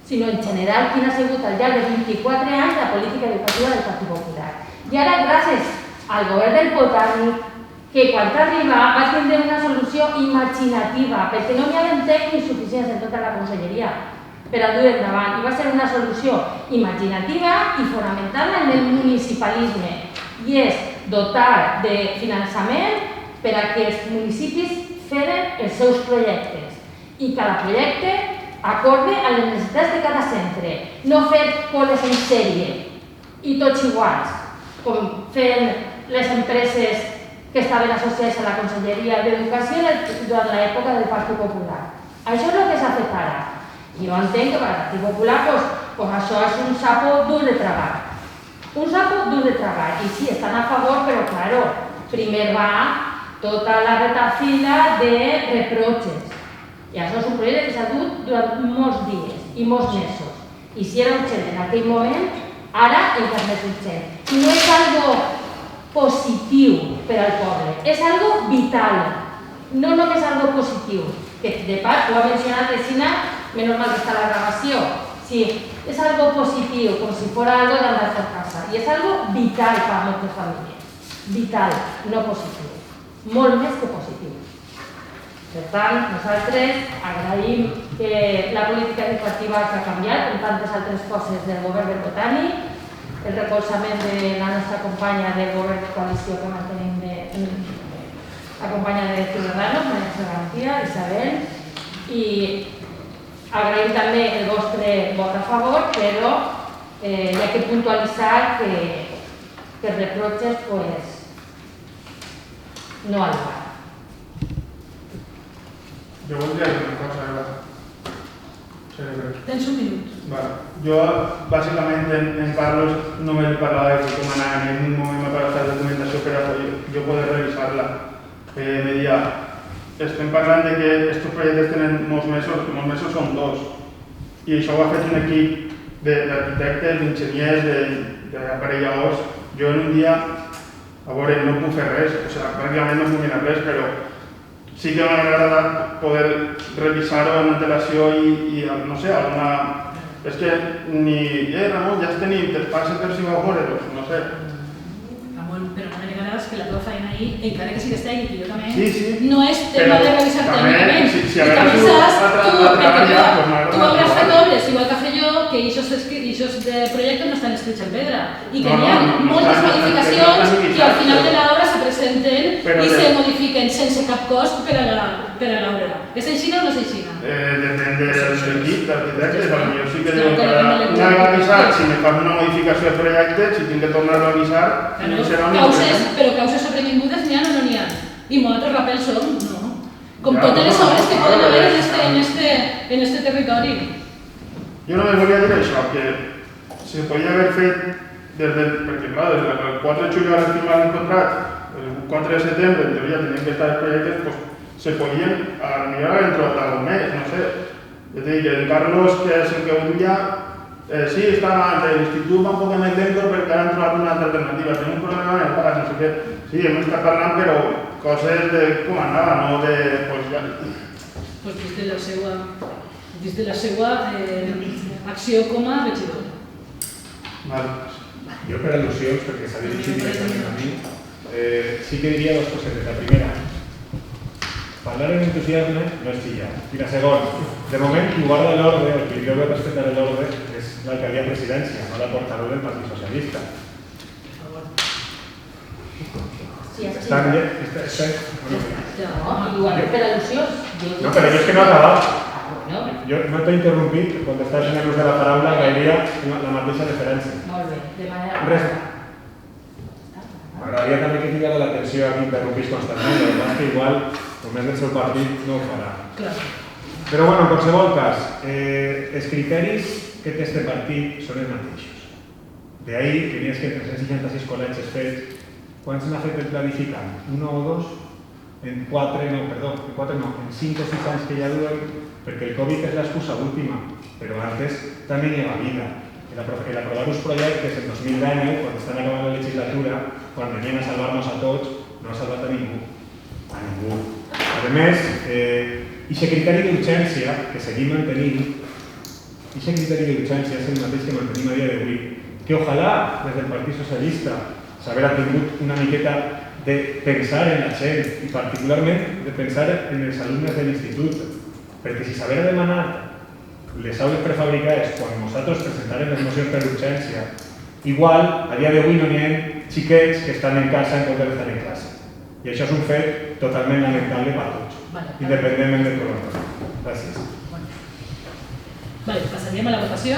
sinó en general quina ha sigut al llarg de 24 anys la política educativa del Partit Popular. I ara, gràcies al govern del Botànic, que quan arriba va tindre una solució imaginativa, perquè no hi havia tècnics suficients en tota la conselleria per a dur endavant, i va ser una solució imaginativa i fonamentada en el municipalisme, i és dotar de finançament per a que els municipis feren els seus projectes i cada projecte acorde a les necessitats de cada centre, no fer coles en sèrie i tots iguals, com fent les empreses que estaven associades a la Conselleria d'Educació durant l'època del Partit Popular. Això és el que s'ha fet ara. Jo entenc que per al Partit Popular pues això és un sapo dur de tragar. Un sapo dur de tragar. I sí, estan a favor, però claro, primer va tota la retafila de reproches. I això és un projecte que s'ha dut durant molts dies i molts mesos. I si era urgent en aquell moment, ara encara més urgent. I no és algo positiu per al poble, és algo vital. No només algo positiu, que de part ho ha mencionat Resina, menys mal que està la gravació. Sí, és algo positiu, com si fos algo d'andar per casa. I és algo vital per a moltes famílies. Vital, no positiu. Molt més que positiu. Per tant, nosaltres agraïm que la política educativa que ha canviat, com tantes altres coses del govern del Botànic, el recolzament de la nostra companya del govern de coalició que mantenim la companya de Ciudadanos, María García, Isabel, i agraïm també el vostre vot a favor, però hi ha que puntualitzar que els reproches no al bar. Jo voldria dir una cosa, Eva. Tens un minut. Jo, bàsicament, en Carlos no me parlava de com anar, en un moment m'ha passat la documentació per a jo poder revisar-la. Me dia, estem parlant de que aquests projectes tenen molts mesos són 2. I això ho ha fet un equip d'arquitectes, d'enginyers, d'aparelladors. Jo en un dia, a veure, no puc fer res, pràcticament no puc mirar res, però sí que m'agrada poder revisar-ho amb antelació i no sé, alguna... És que ni... Ramon, ja has tenim, te'ls passes per si va a veure, no sé. Ramon, però no me negaràs que la teva feina ahí, encara que sigues tècnic i jo també, Sí. no és tema de revisar tècnicament. Si I també saps tu hauràs fet obres, igual que fer jo, que eixos de projectes no estan escrits en pedra i que hi ha moltes modificacions i al final de l'obra se presenten i se modifiquen sense cap cost per a l'obra. És aixina o no és aixina? Depèn de l'equip d'arquitectes, potser sí que deuen una vegada avisar, si me fan una modificació de projecte, si tinc que tornar-lo a avisar, serà un causes, però causes sobrevingudes n'hi ha o no n'hi ha? I nosaltres rapels som, no? Com totes les obres que poden haver en este territori. Jo només volia dir això, que se podia haver fet perquè clar, des del 4 de juliol al firmar el contracte, el 4 de setembre, en teoria tenien que estar els projectes, doncs se podien millorar dentro d'algun mes, no sé. És a dir, que el Carlos, que és el que ho duia, sí, està mal, l'institut va un poc més lento perquè han trobat una altra alternativa, tenim un problema en el pas, no sé què. Sí, hem estat parlant, però coses de com anava, no de... Pues des de la seva acció com a regidor. Jo per al·lusions, perquè s'ha dirigit directament a mi, sí que diria dues coses. La primera, parlar en entusiasme no és chillar. I la segona, de moment, qui guarda l'ordre, el que deu respetar l'ordre, és l'alcaldia presidència, no la portaveu del Partit Socialista. Estan bé? No, igual per al·lusions. No, però jo és que no ha acabat. Jo no t'he interrompit quan estàs en l'ús de la paraula, gairebé la mateixa referència. Molt bé, de manera... Res. M'agradaria també que tingués l'atenció a qui interrompís constantment, però és que igual, només del seu partit, no ho farà. Però bueno, en qualsevol cas, els criteris que té este partit són els mateixos. D'ahir, que n'hi ha 366 col·legis fets, quants n'ha fet el planificant? 1 o 2? En 5 o 6 anys que ja duen, perquè el Covid és l'excusa última, però antes també hi ha vida. El aprovar uns projectes en 2010, quan estan acabant la legislatura, quan venien a salvar-nos a tots, no ha salvat a ningú. A ningú. A més, aquest criteri d'urgència que seguim mantenint, aquest criteri d'urgència és el mateix que mantenim a dia d'avui, que ojalà des del Partit Socialista s'haver tingut una miqueta de pensar en la gent i particularment de pensar en els alumnes de l'institut, perquè si s'haver demanat les aules prefabricades quan nosaltres presentarem les mocions per urgència, igual a dia d'avui no n'hi ha xiquets que estan en casa en comptes d'estar en classe. I això és un fet totalment lamentable per tots, independentment del coronavirus. Gràcies. Passaríem a la votació.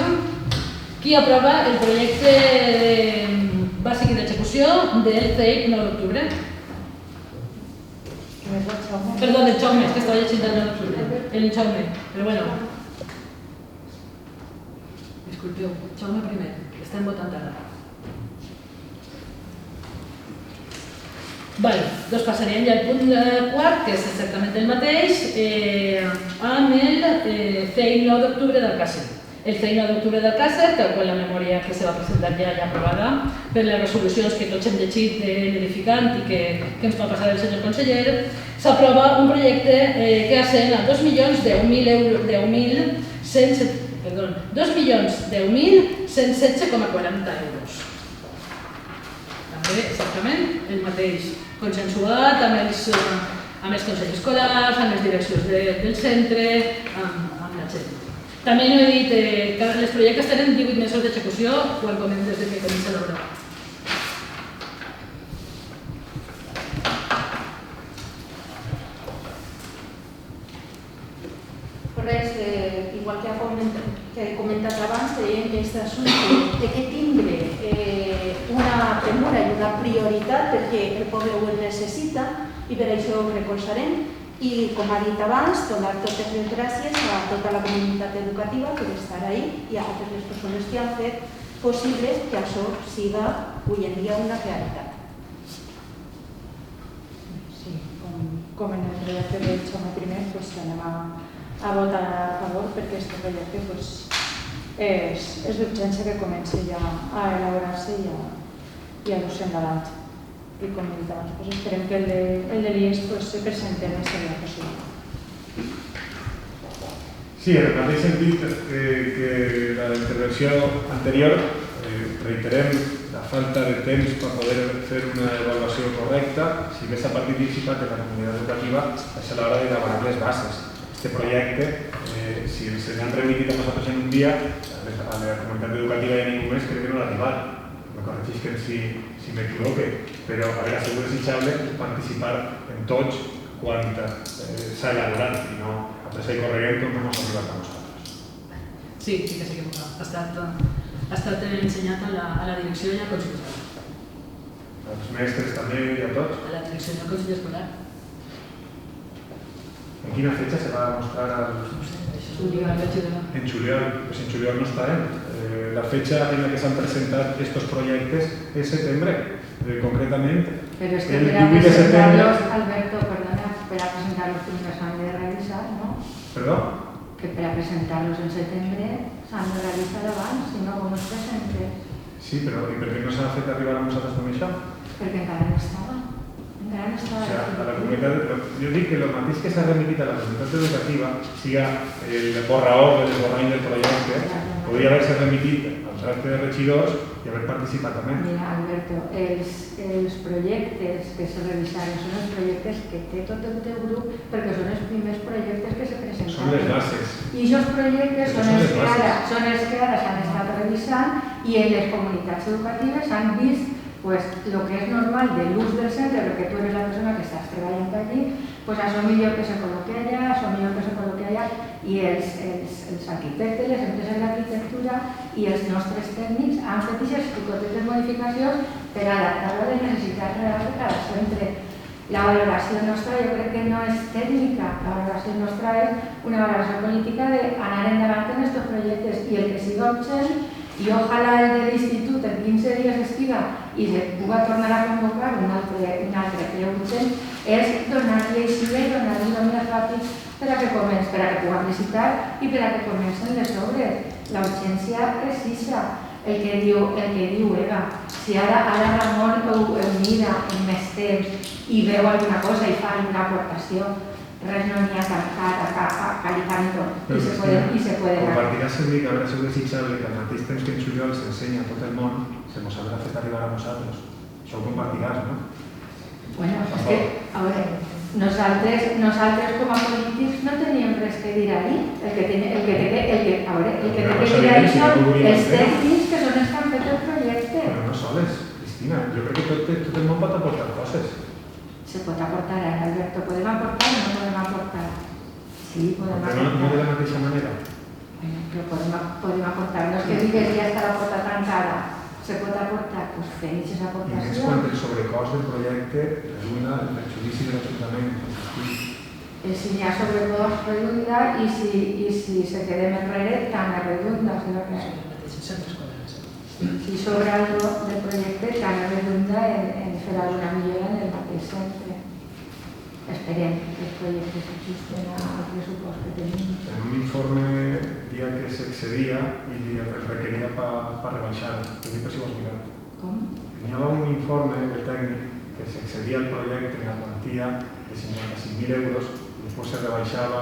Qui aprova el projecte bàsic i d'execució del CEIP 9 d'octubre? Perdó, del Jaume, és que estava llegint el 9 d'octubre. El Jaume, però bueno. Disculpeu, Jaume primer, estem votant ara. Vale, doncs passaríem ja al punt quart, que és exactament el mateix, amb el CEIP 9 d'octubre d'Alcàsser. El CEIP 9 d'octubre d'Alcàsser, tal qual la memòria que se va presentar ja aprovada per les resolucions que tots hem llegit de l'edificant i que ens va passar el senyor conseller, s'aprova un projecte que ascén a 2.010.116,40 euros. També exactament el mateix, consensuat amb els consells escolars, amb les direccions del centre, amb la gent. També no he dit que els projectes tenen 18 mesos d'execució quan comencen des que comença l'obra. Res, igual que he comentat abans, creiem que aquest assumpte té que tindre una premura i una prioritat perquè el poble ho necessita i per això ho recolzarem. I, com ha dit abans, donar totes les gràcies a tota la comunitat educativa per estar ahí i a totes les persones que han fet possible que això siga avui en dia una realitat. Sí, com en el projecte de Jaume I, anem a votar a favor perquè aquest projecte és d'urgència que comenci ja a elaborar-se i a dur-se endavant. I com he dit abans, esperem que el de l'IES se presenti en aquesta vida possible. Sí, en el mateix sentit que la intervenció anterior, reiterem la falta de temps per poder fer una avaluació correcta. Si bé s'ha participat en la comunitat educativa, és a l'hora d'elaborar les bases. Este projecte, si se n'han remitit a nosaltres en un dia, a la comunitat educativa i a ningú més crec que no l'ha arribat. Me corregís si m'equivoque, però a veure, segur desitjable participar en tots quan s'ha elaborat i no a pressa i corregent com no s'ha arribat a nosaltres. Sí, sí que s'equivoca. Ha estat ensenyat a la direcció i al Consell Escolar. Als mestres també i a tots? A la direcció i al Consell Escolar. En quina fecha se va a mostrar als... En juliol, pues en juliol no estarem. La fecha en la que s'han presentat estos proyectos es septiembre, concretamente. Pero es que el para 18 de septiembre... presentarlos, Alberto, perdona, para presentarlos primero se han de revisar, ¿no? ¿Perdón? Que para presentarlos en septiembre se han de revisar abans, si no, com es presenten. Sí, però i per què no s'ha fet arribar a nosaltres també això? Perquè encara no estava. Encara no estava. O sea, a la comunitat, jo dic que el mateix que s'ha remitit a la comunitat educativa, siga el borraó o el esborrany del projecte, podria haver-se remitit al tracte de regidors i haver participat també. Mira, Alberto, els projectes que se revisaran són els projectes que té tot el teu grup perquè són els primers projectes que se presenten. Són les bases. I aquests projectes són els que ara s'han estat revisant i en les comunitats educatives han vist pues, lo que és normal de l'ús del centre, perquè tu eres la persona que estàs treballant allí, pues això millor que se col·loqui allà, això millor que se col·loqui allà, i els arquitectes, les empreses d'arquitectura i els nostres tècnics han fet aquestes picotetes modificacions per adaptar-ho a les necessitats reals de cada centre. La valoració nostra jo crec que no és tècnica, la valoració nostra és una valoració política d'anar endavant en aquests projectes i el que siga urgent i ojalà el de l'institut en 15 dies estiga i se pugui tornar a convocar un altre ple urgent és donar-li així i donar-li el més ràpid per a que comenci, per a que puguem licitar i per a que comencen les obres. La urgència és això, el que diu Eva. Si ara Ramon ho mira en més temps i veu alguna cosa i fa alguna aportació, res no n'hi ha tancat a Calicanto i se puede dar. Compartirà servir que haurà sigut desitjable que al mateix temps que en juliol s'ensenya a tot el món, se mos haurà fet arribar a nosaltres. Això ho compartiràs, no? Bueno, és que, a veure, nosaltres com a polítics no teníem res que dir ahí. El que té que dir ahí són els tècnics que són els que han fet el projecte. Però no soles, Cristina. Jo crec que tot el món pot aportar coses. Se pot aportar, Alberto. ¿Podem aportar o no podem aportar? Sí, podem aportar. No de la mateixa manera. Però podem aportar. No és que digues ja està la porta tancada. Se pot aportar, doncs fem aquesta I més aportació. quan el sobrecost del projecte resulta en el judici de l'Ajuntament. Si n'hi ha sobrecost, redunda, i si se quedem enrere, tant redunda. Si sobra algo del projecte, tant redunda en fer alguna millora en el mateix centre. Esperem que els projectes s'ajusten al pressupost que tenim. En un informe dia que s'excedia i es requeria per rebaixar-ho. No sé si ho has mirat. Com? Hi havia un informe de tècnic que s'excedia el projecte en la quantia de 55.000 euros i després se rebaixava,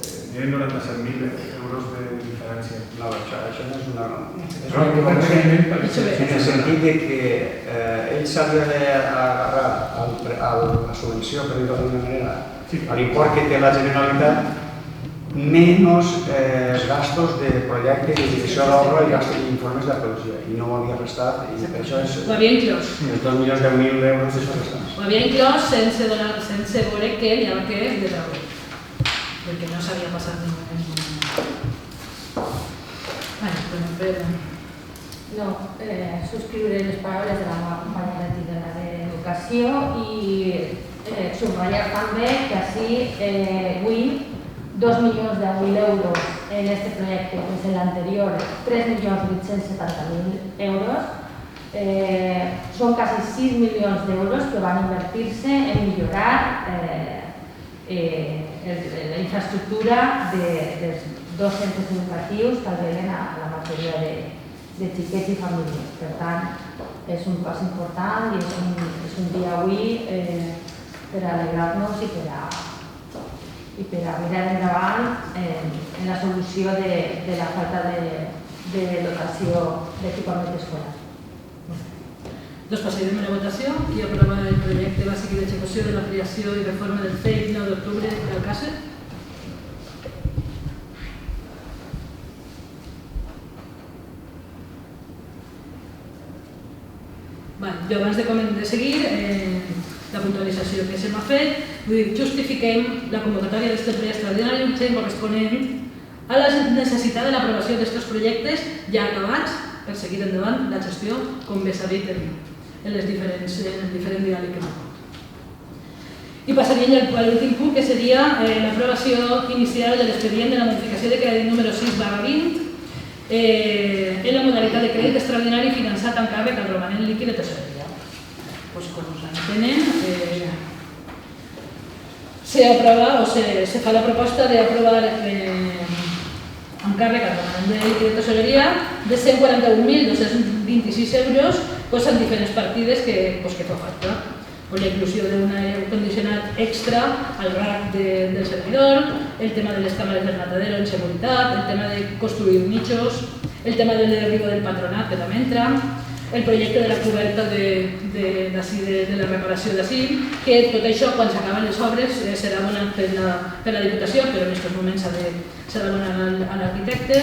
hi havia 97.000 euros de diferència. No, això no és una... És un procediment per En el sentit de que ell s'havia d'agarrar a la subvenció, per dir-ho d'alguna manera, a l'import que té la Generalitat, menys gastos de projecte, de direcció d'obra i gastos d'informes d'arqueologia. I no ho havia restat, i per això és... Ho havia inclòs. Els 2.010.000 euros d'això restants. Ho havia inclòs sense veure què hi havia que de treure, perquè no s'havia passat ningú. No, subscriure les paraules de la companya titular d'Educació i subratllar també que així avui 2.010.000 euros en este proyecto, que es el anterior, 3.870.000 euros. Son casi 6 millones de euros que van a invertirse en mejorar la infraestructura de dos centros educatius que alberguen a la majoria de xiquets i famílies. Per tant, és un pas important i és un dia avui per alegrar-nos i per a mirar endavant en la solució de la falta de dotació d'equipament escolar. Doncs passarem a la votació i aprovar el projecte bàsic d'execució de l'ampliació i reforma del CEIP 9 d'octubre d'Alcàsser. Jo abans de seguir, la puntualització que se m'ha fet, vull dir, justifiquem la convocatòria d'aquest ple extraordinari urgent corresponent a la necessitat de l'aprovació d'aquests projectes ja acabats per seguir endavant la gestió, com bé s'ha dit en el diferent diàleg que m'ha fet. I passaríem a l'últim punt, que seria l'aprovació inicial de l'expedient de la modificació de crèdit número 6/20 en la modalitat de crèdit extraordinari finançat amb càrrec al romanent líquid de tesoreria. Com us entenen, se fa la proposta d'aprovar amb càrrec al romanent líquid de tesoreria de 141.226 euros en diferents partides que fa falta. La inclusió d'un aire condicionat extra al RAC del servidor, el tema de les càmeres del matadero en seguretat, el tema de construir nichos, el tema del derribo del patronat, que també entra, el projecte de la coberta de la reparació d'ací, que tot això, quan s'acaben les obres, serà donat per la Diputació, però en aquests moments s'ha de donar a l'arquitecte.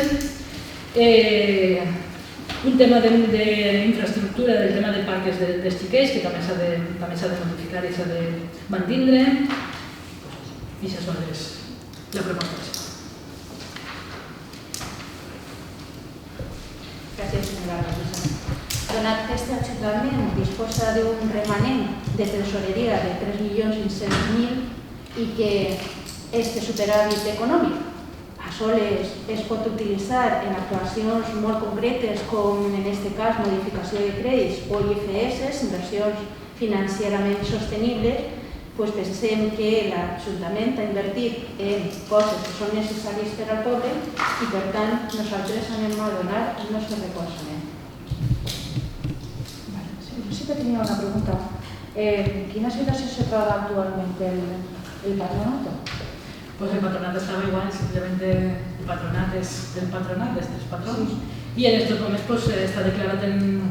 Un tema d'infraestructura, del tema de parques dels xiquets, que també s'ha de modificar i s'ha de mantindre. I això són la proposta. Gràcies, senyora Rosa. Donat que este Ajuntament disposa d'un remanent de tesoreria de 3.500.000 i que este superàvit econòmic a soles es pot utilitzar en actuacions molt concretes com en aquest cas modificació de crèdits o IFS, inversions financierament sostenibles, doncs pensem que l'Ajuntament ha invertit en coses que són necessàries per al poble i per tant nosaltres anem a donar el nostre recolzament. Yo sí que tenía una pregunta. ¿En qué situación se trata actualmente el patronato? Pues el patronato estaba igual, simplemente el patronato es del patronat, dels tres patrons, i en estos moments pues, està declarat en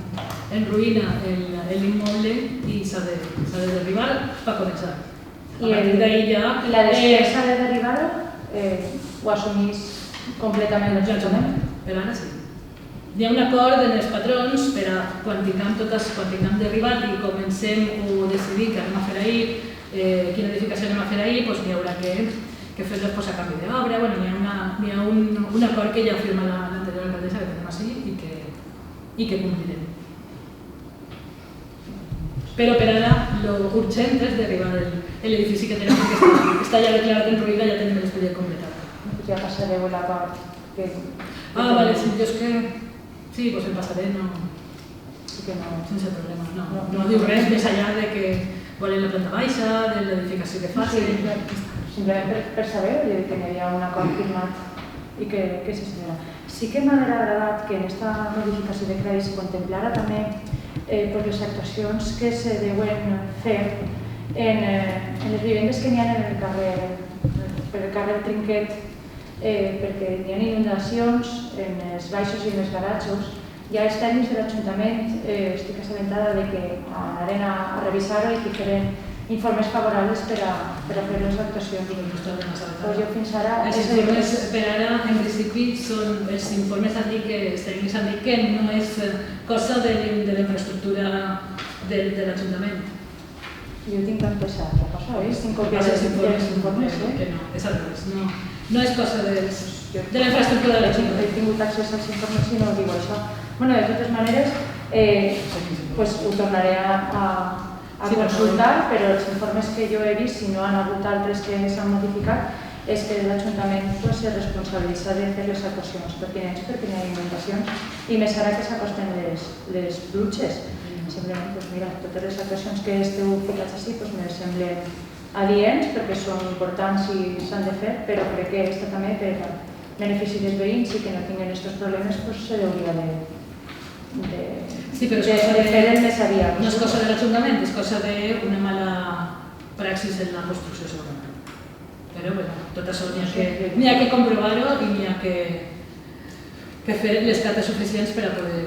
ruïna l'immoble i s'ha de derribar per començar. ¿Y la despesa de derribar ho assumís completament l'Ajuntament? Per ara sí. Hi ha un acord en els patrons per a quan tinguem derribat i comencem o decidir què anem a fer ahir, quina edificació anem a fer ahir, doncs n'hi haurà que fer després a canvi d'obra. Bueno, hi ha un acord que ja firma l'anterior alcaldessa, que tenim així, i que complirem. Però per ara, l'urgent és d'arribar l'edifici que tenim, que està ja declarat en ruïna, ja tenim l'expedient completat. Ja passareu l'acord. Vale, sí, jo és que... Sí, doncs el passaré, no... Sense problema, no diu res més enllà de que volen la planta baixa, de l'edificació que facin... Simplement per saber que hi havia un acord firmat i que se sabia. Sí que m'ha agradat que en aquesta modificació de crèdit se contemplara també les actuacions que se deuen fer en les vivendes que n'hi ha en el carrer, per el carrer Trinquet, perquè hi ha inundacions en els baixos i en els garatjos. Ja els tècnics de l'Ajuntament estic assabentada de que anaren a revisar-ho i que feren informes favorables per a fer les actuacions. Jo fins ara... Els informes per ara, en principi, els informes han dit que els tècnics han dit que no és cosa de la infraestructura de l'Ajuntament. Jo tinc empezat la cosa, tinc copiat els informes, que no, és al revés, no és cosa de la infraestructura de l'Ajuntament. He tingut accés als informes i no diu això. Bueno, de totes maneres, ho tornaré a consultar, però els informes que jo he vist, si no han hagut altres que s'han modificat, és que l'Ajuntament es responsabilitza de fer les actuacions pertinents perquè hi ha inundacions i més ara que s'acosten les pluges. Simplement, mira, totes les actuacions que esteu ficats així me semblen adients perquè són importants i s'han de fer, però crec que aquesta també per benefici dels veïns i que no tinguin aquests problemes s'hauria de fer el més aviat. No és cosa de l'Ajuntament, és cosa d'una mala praxis en la construcció segurament. Però, tot això n'hi ha que comprovar-ho i n'hi ha que fer les cartes suficients per a poder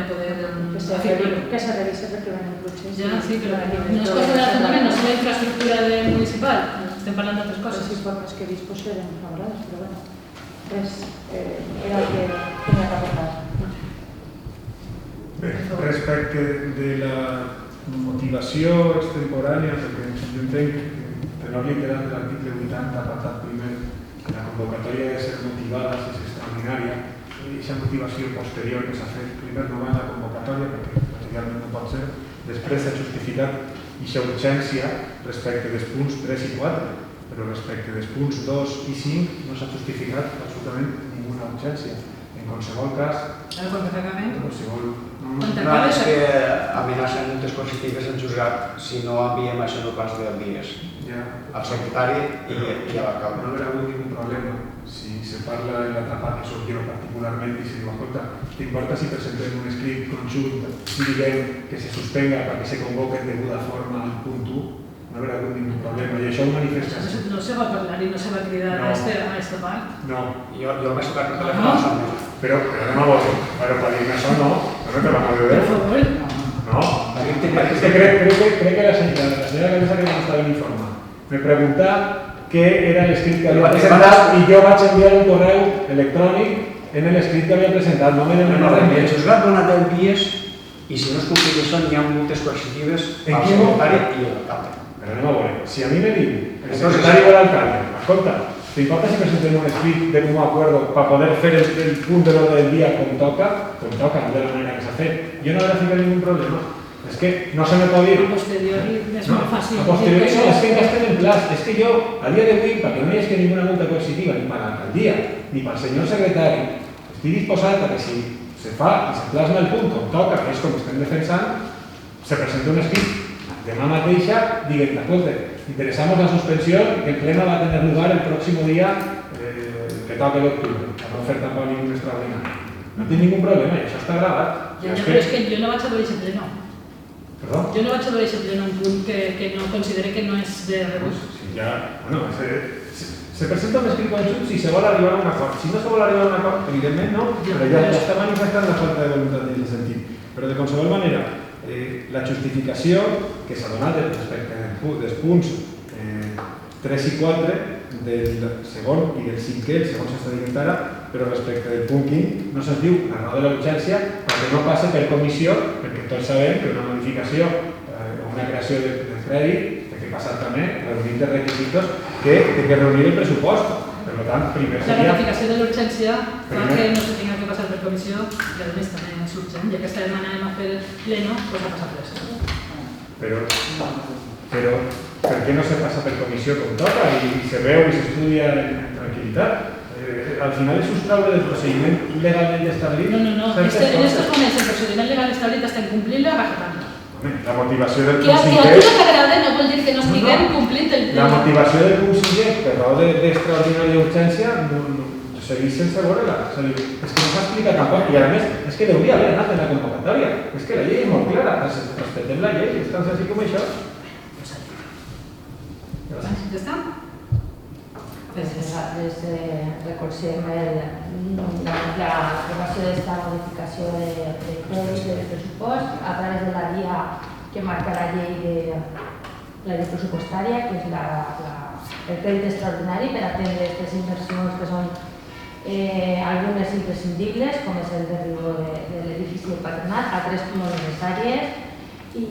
afirmar-ho. Que se revisa perquè venen pluges. Ja, sí, però no és cosa de l'Ajuntament, no és la infraestructura municipal, estem parlant d'altres coses. Els informes que he vist eren favorables, però bueno, res era el que tenia que aportar. Respecte de la motivació extemporània, perquè jo entenc que no literal de l'article 80, apartat primer, que la convocatòria ha de ser motivada si és extraordinària, i aquesta motivació posterior que s'ha fet, primer no va en la convocatòria, perquè materialment no pot ser, després s'ha justificat aquesta urgència respecte dels punts 3 i 4, però respecte dels punts 2 i 5 no s'ha justificat absolutament ninguna urgència. En qualsevol cas... Quan t'acabem? És que amenacen multes coercitives en juzgat si no enviem això no pas d'envies al secretari i a l'alcalde. No haurà hagut ningú problema si se parla en l'altra part, que soc jo particularment, i se diu, escolta, t'importa si presentem un escrit conjunt si diguem que se suspenga perquè se convoquen de deguda forma al punt 1? No haurà hagut ningú problema, i això ho manifestes. No se va parlar i no se va cridar a aquesta part? No. Jo el vaig tocar per telèfon. Però no vol dir, però per dir-me això no te van a veure. Per favor. No, es que crec que la senyora Calesa que no estava informada. Me pregunta què era l'escrit que havia presentat i jo vaig enviar un correu electrònic en l'escrit que havia presentat. No me demanava el juzgat dona 10 dies i si no es compleix això n'hi ha multes coercitives al secretari i a l'alcalde. Però anem a veure, si a mi me diu el secretari o l'alcalde, escolta, ¿te importa si presentemos un script de común acuerdo para poder hacer el punto de orden del día como toca, de la manera que se hace? Yo no voy a recibir ningún problema. Es que no se me puede ir. A posteriori és molt fàcil. A posteriori no, es que ya estén en plazo. Es que yo, a día de hoy, para que no haya ninguna multa coercitiva ni para la alcaldía, ni para el señor secretario, estoy disposada a que si se fa y se plasma el punto, toca, que es como estén defensando, se presenta un script. Demà mateixa, diguen, escolta, interesamos la suspensión y el pleno va a tener lugar el próximo día que toque el octubre, para no fer tampoc ningún extraordinario. No tiene ningún problema, i això està gravat. Però és que jo no vaig a donar aquest pleno. Perdó? Jo no vaig a donar aquest pleno un punt que no considere que no és de rebús. Bueno, se presenta un escrit conjunt si se vol arribar a un acord. Si no se vol arribar a un acord, evidentment no, però ja està manifestant la falta de voluntat en aquest sentit. Però de qualsevol manera, la justificació que s'ha donat respecte dels punts 3 i 4 del segon i del cinquè, el segon s'està dient ara, però respecte del punt 5 no se'ns diu la raó de la urgència perquè no passa per comissió, perquè tots sabem que una modificació o una creació de crèdit que passar també reunint els requisitos que té que reunir el pressupost. Per tant, primer La seria... ratificació de l'urgència fa que no se tinga que passar per comissió, que a més també és urgent, ja que esta setmana anem a fer el pleno, pues ha passat per això. Però per què no se passa per comissió com toca i se veu i s'estudia en tranquil·litat? Al final és sostraure del procediment legalment establit. No. En estos moments el procediment legal establit està incomplint la rajatabla. La motivació del Que a punt tu no t'agrada no vol dir que no estiguem complint el... La motivació del punt 5, per raó d'extraordinària urgència, segueix sense veure-la. És que no s'ha explicat tampoc, i a més, és que hauria d'haver anat en la convocatòria. És que la llei és molt clara, respectem la llei, és tan senzill com això. Ja està? Nosaltres recolzem l'aprovació d'aquesta modificació de crèdit del pressupost a través de la via que marca la llei pressupostària, que és el crèdit extraordinari per atendre aquestes inversions que són algunes imprescindibles, com és el derribo de l'edifici del Patronat, altres molt necessàries, i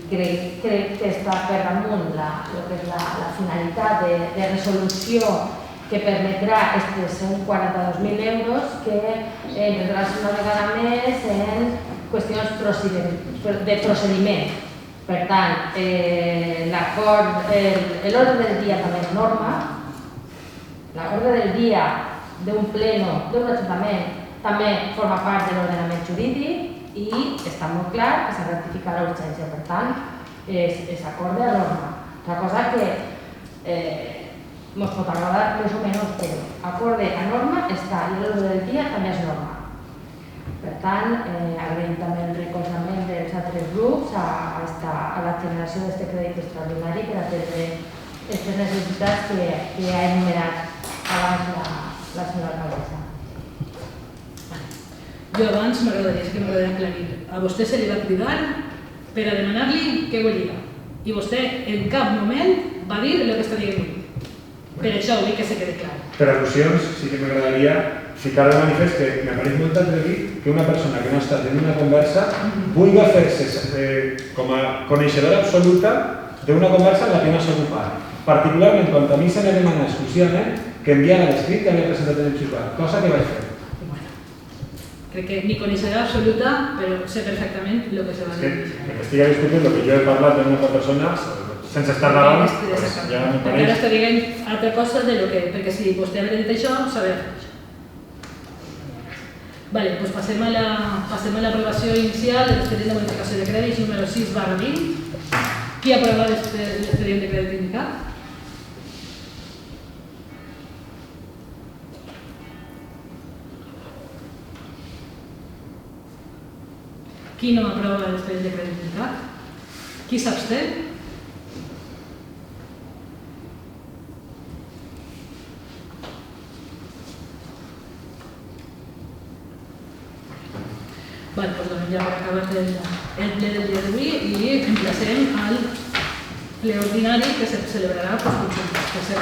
crec que està per damunt la finalitat de resolució que permetrà aquests 142.000 euros que entraràs una vegada més en qüestions de procediment. Per tant, l'ordre del dia també és norma, l'ordre del dia d'un pleno, d'un ajuntament, també forma part de l'ordenament jurídic i està molt clar que s'ha ratificat la urgència, per tant, és acorde a norma. Una cosa que ens pot agradar més o menys, però acorde a norma està i l'ordre del dia també és norma. Per tant, agraïm també el recolzament dels altres grups a la generació d'aquest crèdit extraordinari per atendre aquestes necessitats que ha enumerat abans la senyora alcaldessa. Jo abans m'agradaria aclarir. A vostè se li va cridar per a demanar-li què volia. I vostè en cap moment va dir el que està dient avui. Per això vull que se quedi clar. Per al·lusions sí que m'agradaria ficar de manifest que m'apareix molt atrevit que una persona que no ha estat en una conversa vulgui fer-se com a coneixedora absoluta d'una conversa en la que no s'ha ocupat. Particularment quan a mi se me demana exclusivament que enviara l'escrit que havia presentat en el Xupat, cosa que vaig fer. Crec que ni coneixerà absoluta, però sé perfectament el que se va dir. Estic discutint el que jo he parlat amb una altra persona sense estar davant, ja m'ho Ara coneix. està dient altra cosa de lo que... Perquè si vostè havia dit això, sabia fer això. Vale, doncs passem a l'aprovació inicial de l'expedient de modificació de crèdits número 6/20. Qui aprova l'expedient de crèdit indicat? Qui no aprova l'expedient de crèdit indicat? Qui s'absté? Vale, doncs donem ja per acabat el ple del dia d'avui i emplacem al ple ordinari que se celebrarà per ser